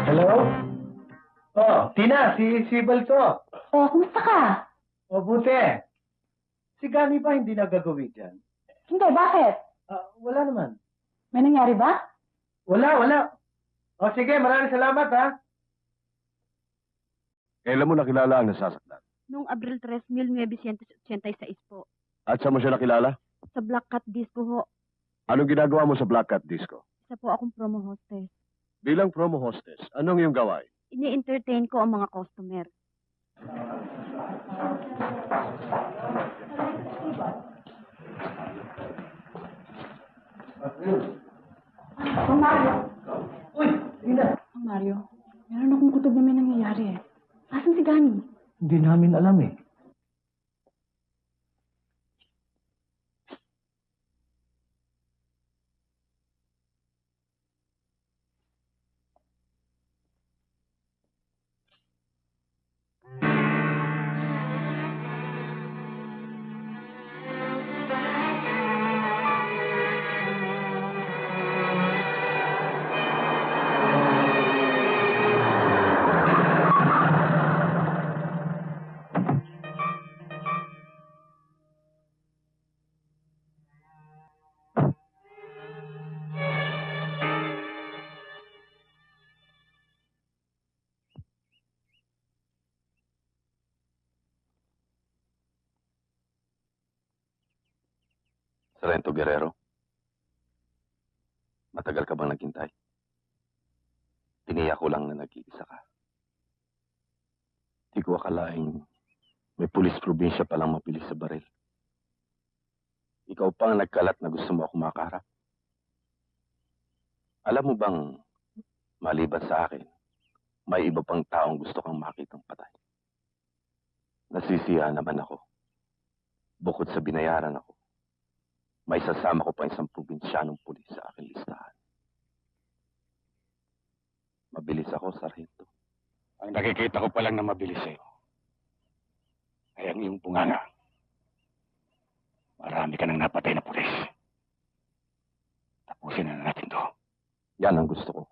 Hello? Oh, Tina, si Bal to. Oh, kumusta ka? Mabuti. Si Gani ba hindi nagagawin dyan? Hindi, bakit? Wala naman. May nangyari ba? Wala. O sige, maraming salamat ha. Kailan mo nakilala ang nasasaktan? Noong Abril 3, 1986 po. At saan mo siya nakilala? Sa Black Cat Disco ho. Anong ginagawa mo sa Black Cat Disco? Isa po akong promo hostess. Bilang promo hostess, anong iyong gawain? Ini-entertain ko ang mga customer. Mario. Uy, Tina. Mario, meron akong kutob na may nangyayari eh. Asan si Gani? Hindi namin alam eh. Sargento Guerrero, matagal ka bang naghintay? Tiniyak ko lang na nag-iisa ka. Di ko akalaing may pulis probinsya palang mabilis sa baril. Ikaw pa ang nagkalat na gusto mo ako makaharap. Alam mo bang, maliban sa akin, may iba pang taong gusto kang makitang patay. Nasisiya naman ako. Bukod sa binayaran ako, may sasama ko pa isang probinsyanong pulis sa aking listahan. Mabilis ako, Sargento. Ang nakikita ko pa lang na mabilis sa'yo ay ang iyong bunganga. Marami ka nang napatay na pulis. Tapusin na natin to. Yan ang gusto ko.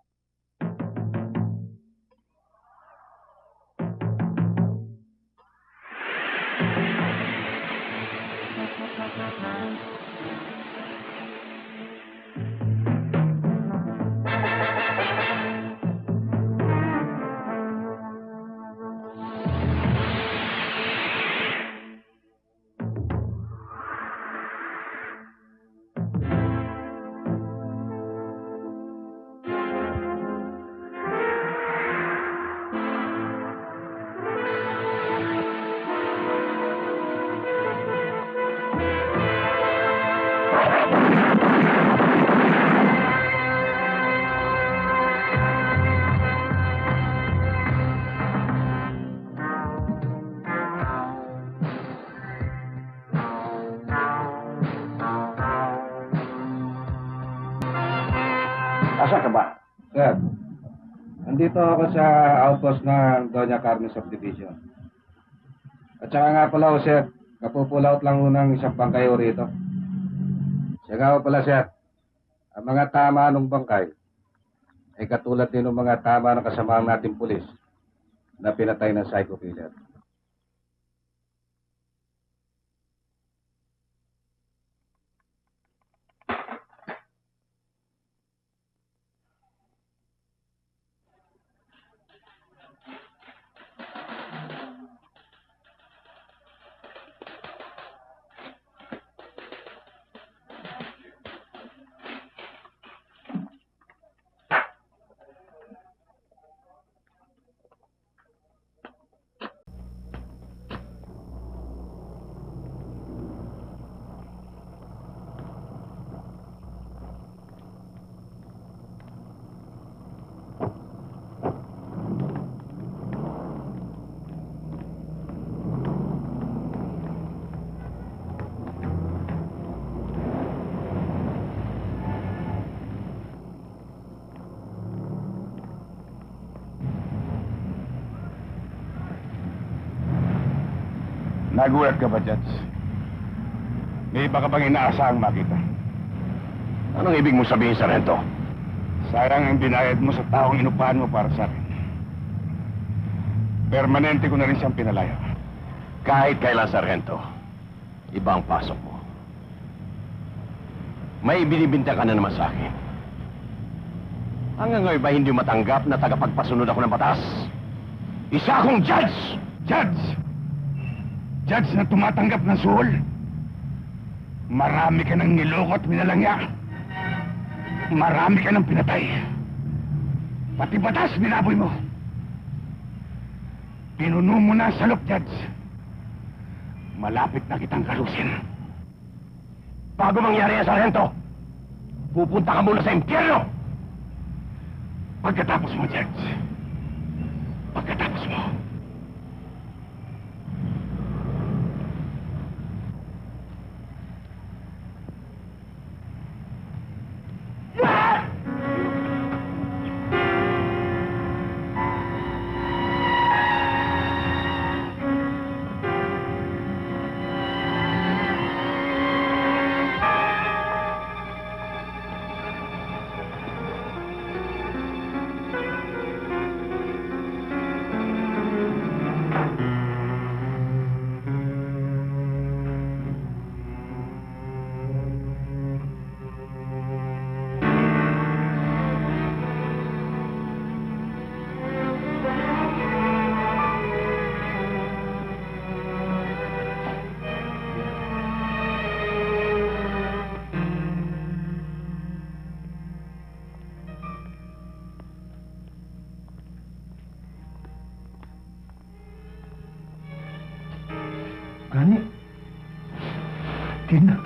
Asa ka ba? Sir, nandito ako sa outpost ng Doña Carmen Subdivision. At saka nga pala, sir, kapupulaut lang ng isang bangkay rito. Siya nga pala, sir, ang mga tama ng bangkay ay katulad din ng mga tama ng kasamahan nating pulis na pinatay ng psycho killer. Nagulat ka ba, Judge? May iba ka bang inaasahang makita? Anong ibig mo sabihin, Sargento? Sayang ang binayad mo sa taong inupahan mo para sa akin. Permanente ko na rin siyang pinalaya. Kahit kailan, Sargento, iba ang pasok mo. May binibinta ka na naman sa akin. Hanggang ngayon ba hindi matanggap na tagapagpasunod ako ng batas? Isa akong judge! Judge! Judge na tumatanggap ng suhol. Marami ka nang niloko at minalangya. Marami ka nang pinatay. Pati batas binaboy mo. Pinuno mo na sa salop, Judge. Malapit na kitang kalusin. Bago mangyari yan, Sargento, pupunta ka muna sa impyerno! Pagkatapos mo, Judge. Pagkatapos mo. Gani? Tina.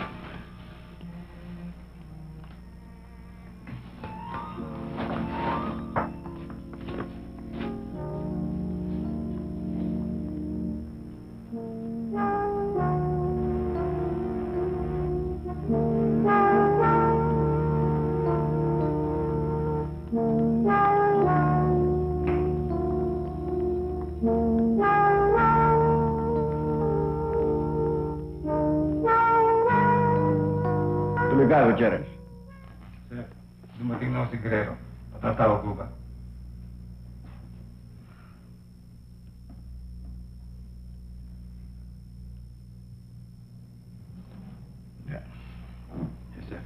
Tuloy ka, Gutierrez. Sir, dumating na ako si Guerrero. Matatawag ko ba? Yeah. Yes, sir.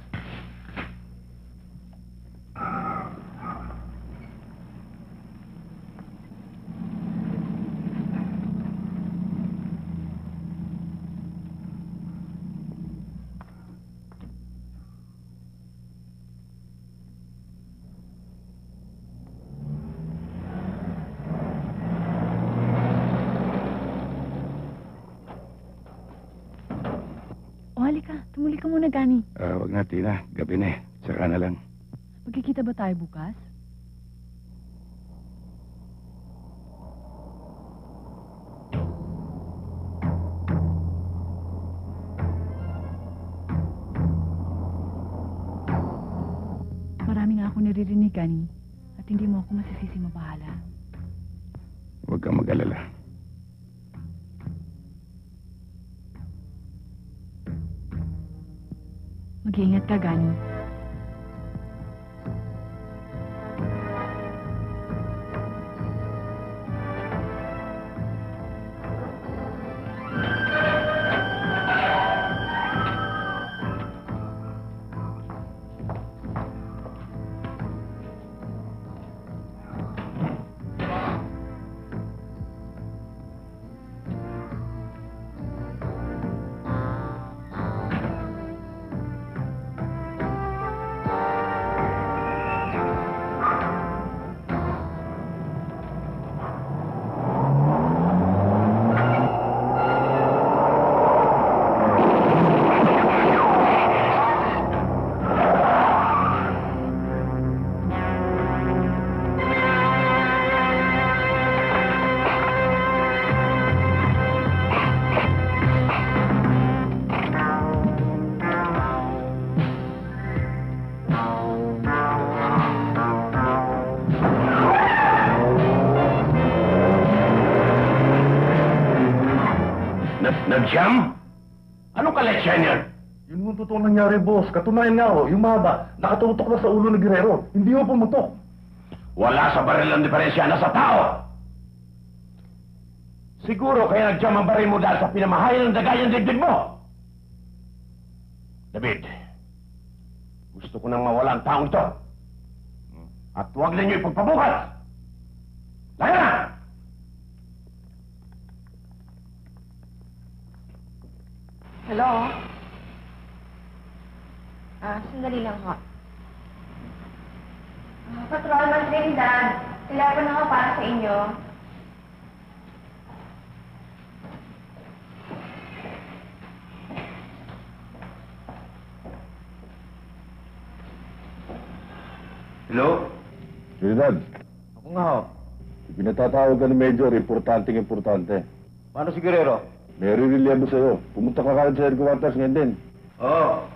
O halika, tumuli ka muna, Gani. Wag na, Tina. Gabi na eh. Saka na lang. Magkikita ba tayo bukas? Marami nga ako naririnig, Gani. At hindi mo ako masisisi mabahala. Huwag kang mag-alala. Mag-iingat ka, Gani. Nag-jam? Anong kaleksyan yan? Yun yung totoong nangyari, boss. Katunayan nga ho, yung mahaba, nakatutok na sa ulo ni Guerrero. Hindi ho pumutok. Wala sa baril ang diferensya, nasa tao! Siguro kaya nag-jam ang baril mo dahil sa pinamahayan ng dagay ang dibdib mo! David, gusto ko nang mawala ang taong ito. At huwag ninyo ipagpabukas! Laya na! Hello? Sandali lang ho. Patrolman Trinidad, telepono ako para sa inyo. Hello? Trinidad. Ako nga ho. Pinatatawag ka ni Major, importante. Paano si Guerrero? May rirelieve sa'yo. Pumunta ka kagad sa headquarters ngayon din. Oo.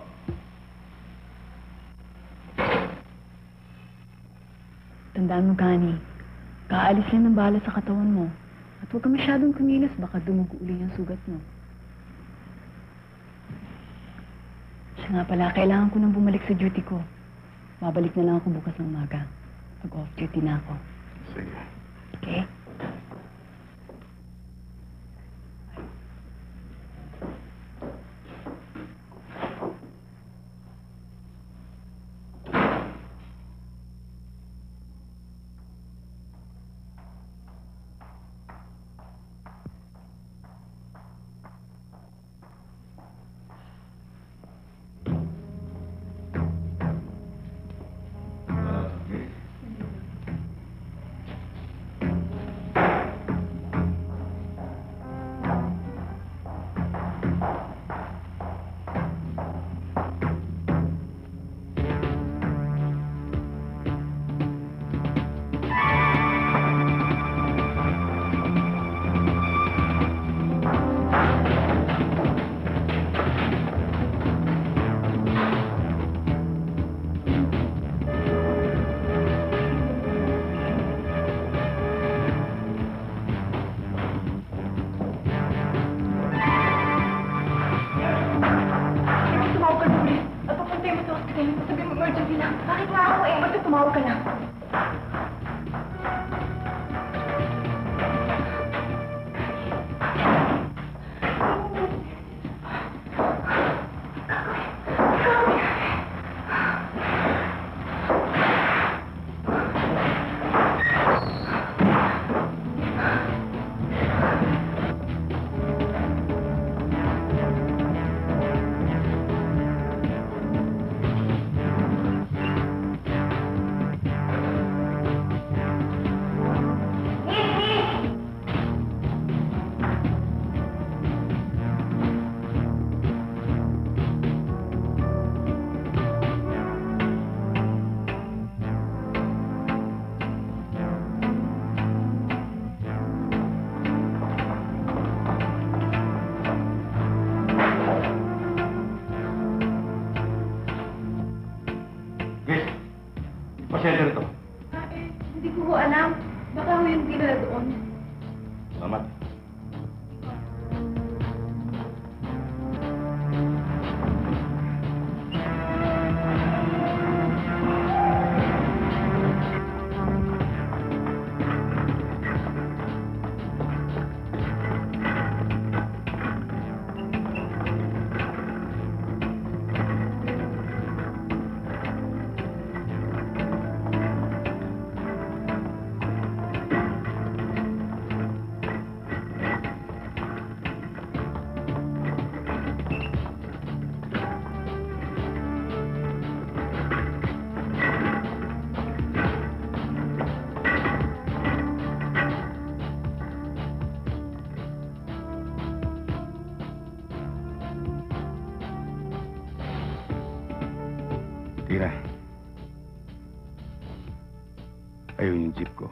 Tandaan mo, Gani. Kaalis lang ng bala sa katawan mo. At huwag ka masyadong kumilos, baka dumugo uli ang sugat mo. Siya nga pala, kailangan ko nang bumalik sa duty ko. Babalik na lang ako bukas ng umaga. Pag-off duty na ako. Sige. Okay? Pasyente rito. Hindi ko ho alam. Baka ho yung dinala doon. Salamat. Tira. Ayun yung jeep ko.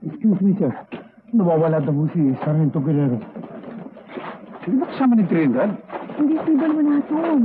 Excuse me, sir. Nawawala daw po si Sargento Guerrero. Sino ba kasama ni Trinidad? Hindi sibal mo natin.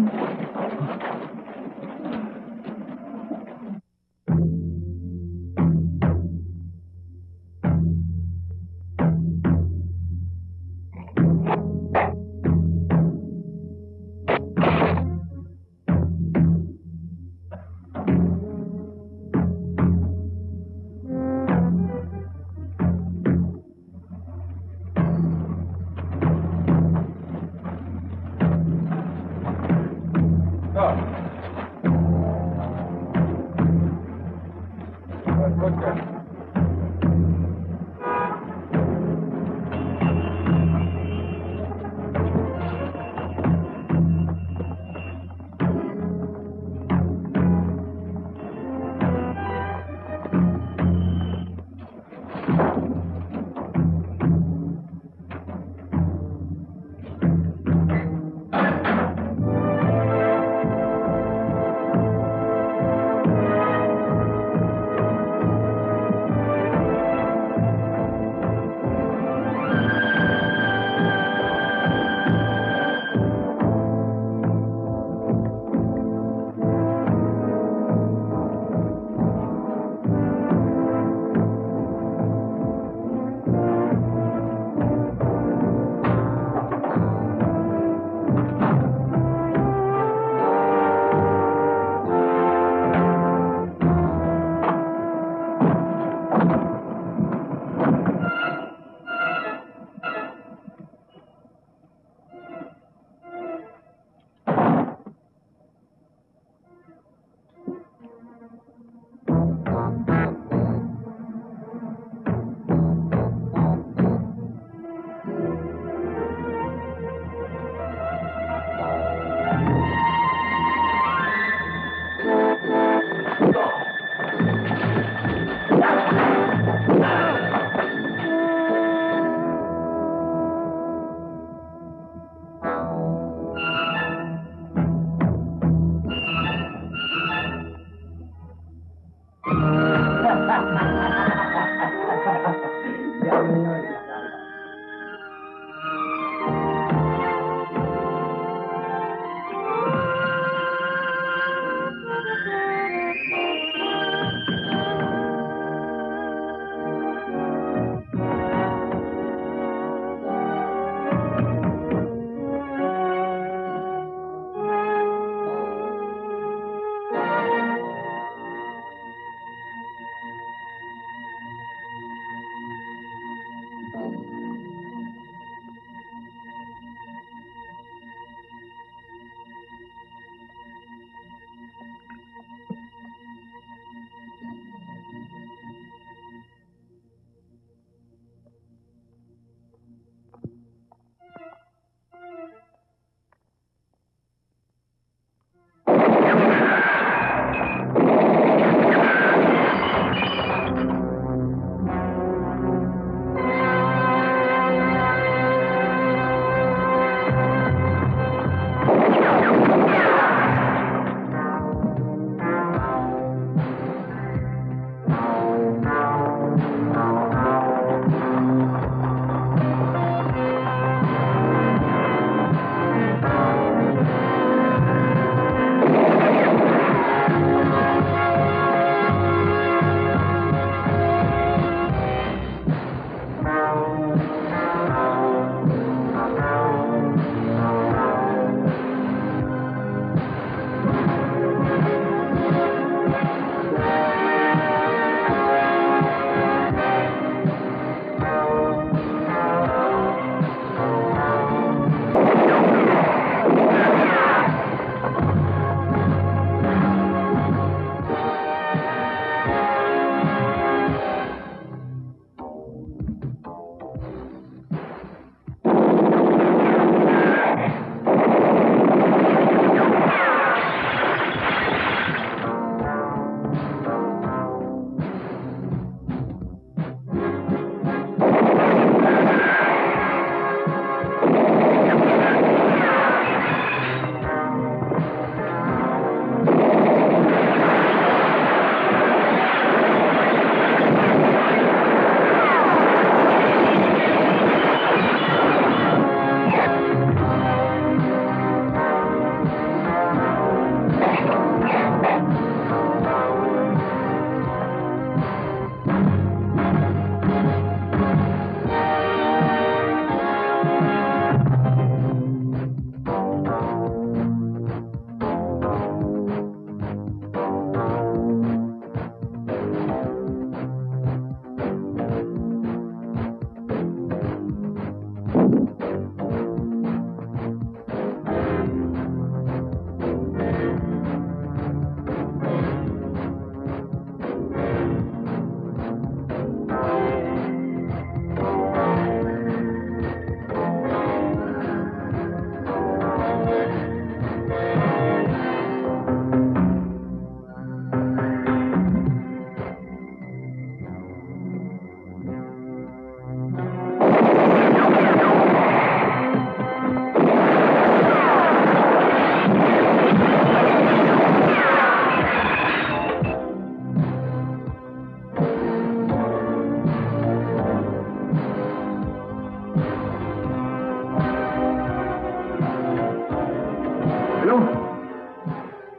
Hello?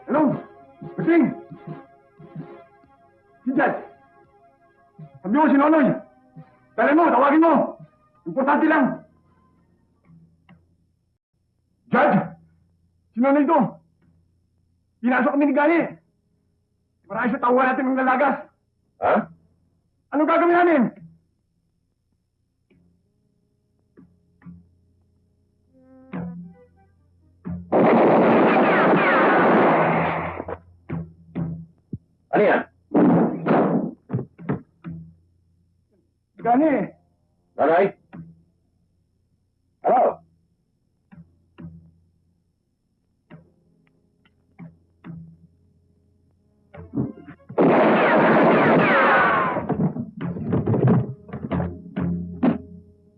Hello? Kasing! Si Judge! Sabi mo si Nonoy! Tala mo, tawagin mo! Importante lang! Judge! Si Nonoy ito! Pinasok kami ni Gani! Marami sa tawa natin ng lalagas! Ha? Anong gagawin namin? Ano yan? Gani! Nanay? Hello?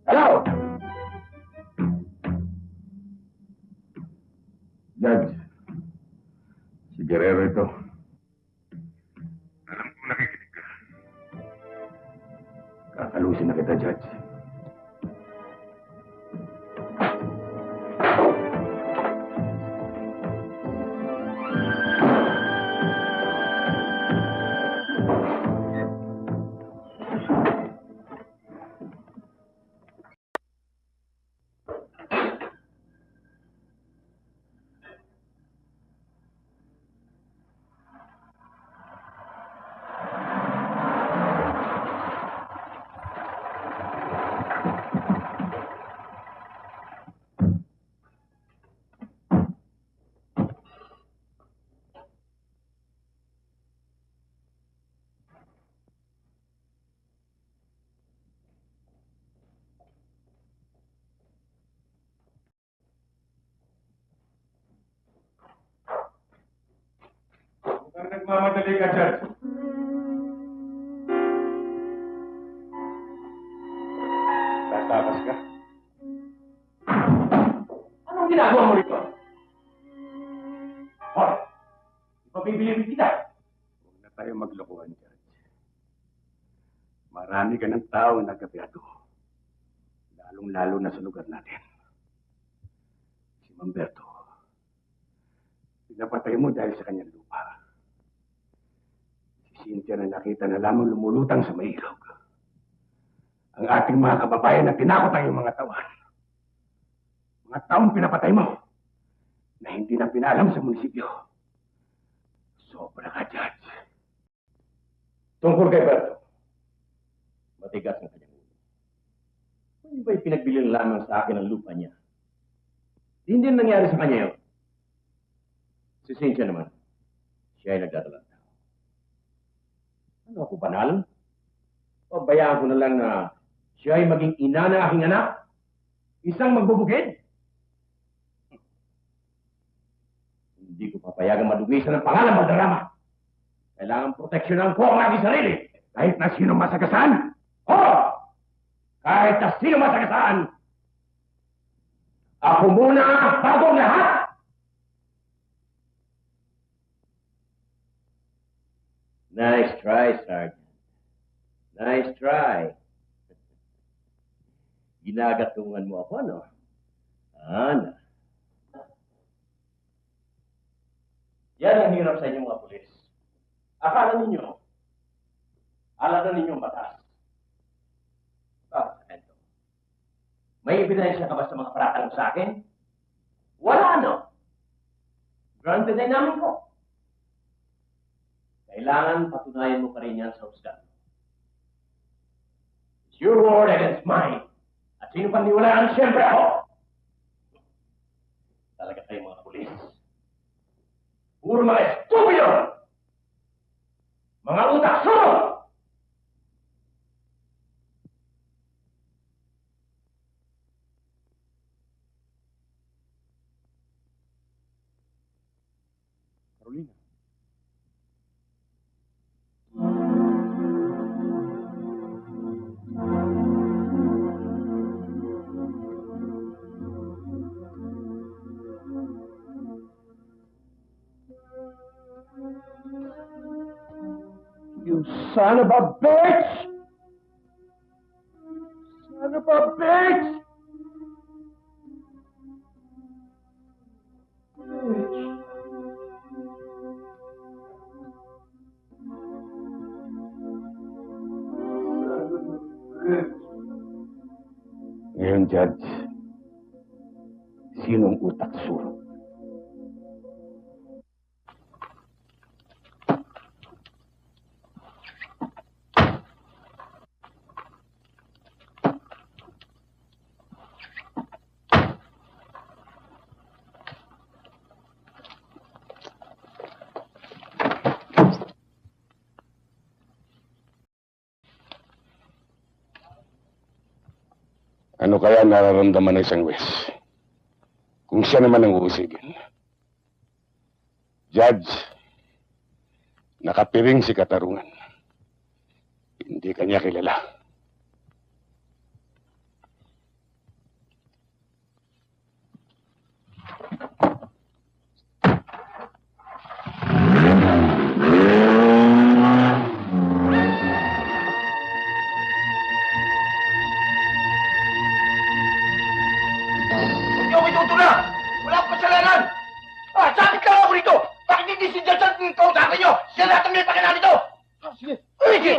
Hello? Judge, si Guerrero ito. Alam kong nakikinig ka. Kakalusin na kita, Judge. Mukhang nagmamadali ka, Judge. Tatakas ka. Anong ginagawa mo rito? Hoy! Ipabibilibin kita! Huwag na tayo maglokohan, Judge. Marami ka ng tao na nagkapiado. Lalong-lalo na sa lugar natin. Si Mamberto. Pinapatay mo dahil sa kanyang lupa. Si Cynthia na nakita na lamang lumulutang sa may ilog. Ang ating mga kababayan na tinakot ang iyong mga tawan. Mga taong pinapatay mo na hindi na pinalam sa munisipyo. Sobra ka, Judge. Tungkol kay Berto, matigas ang kanyang ulo. Hindi ba'y pinagbili lamang sa akin ang lupa niya? Hindi nangyari sa kanya yun. Si Cynthia naman, siya ay nagdadalang tao. Ano ako, banal? O bayaan ko na lang na siya ay maging ina ng aking anak? Isang magbubugid? Hindi ko papayagang madugisan ng pangalan Valderrama. Kailangan proteksyonan ko ang aking sarili. Kahit na sino masagasaan? Kahit na sino masagasaan! Ako muna bago ang lahat! Nice try, Sergeant. Nice try. Ginagatungan mo ako, no? Ana. Yan ang hirap sa inyong mga pulis. Akala ninyo, alam na ninyo ang batas. Sargento, may ebidensya ka ba sa mga paratang mo sa akin? Wala, no? Granted ay namin ko. Kailangan patunayan mo pa rin yan sa husgan. It's your word against mine. At sino pang niwalaan, siyempre ako. Talaga kayo mga pulis. Puro mga estupido! Mga utak suro! Carolina. You son of a bitch! Son of a bitch! Bitch. Judge, sinong utak suro? Ano kaya nararamdaman ng isang wes? Kung siya naman ang uusigin. Judge, nakapiring si Katarungan. Hindi kanya kilala. Hindi ako itutula! Wala akong kasalanan! Sabit lang ako rito! Bakit hindi si Judge ang kausapin nyo? Siya lahat ang may pakialam nito! Sige!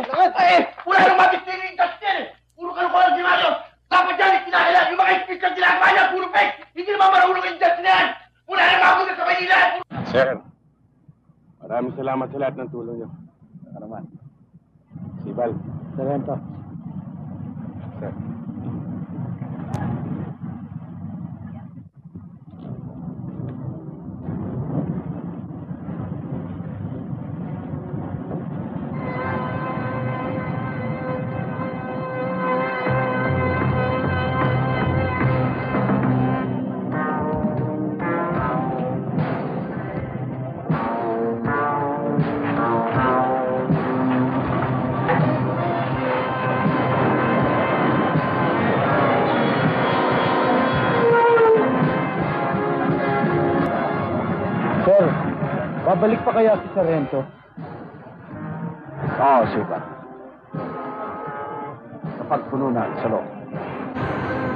Wala nang mabistigil yung Judge yan eh! Puro kalukuhan si Mario! Dapat dyan yung kinakailan! Yung mga speech ang ginagawa niya! Puro fake! Hindi naman marunong yung Judge na yan! Wala nang mabuti sa Maynila! Sir, maraming salamat sa lahat ng tulong niyo. Ano naman? Sibal. Sarento. Sir. Sir, babalik pa kaya si Sarento? Oo, Sibat. Kapag puno na sa loob.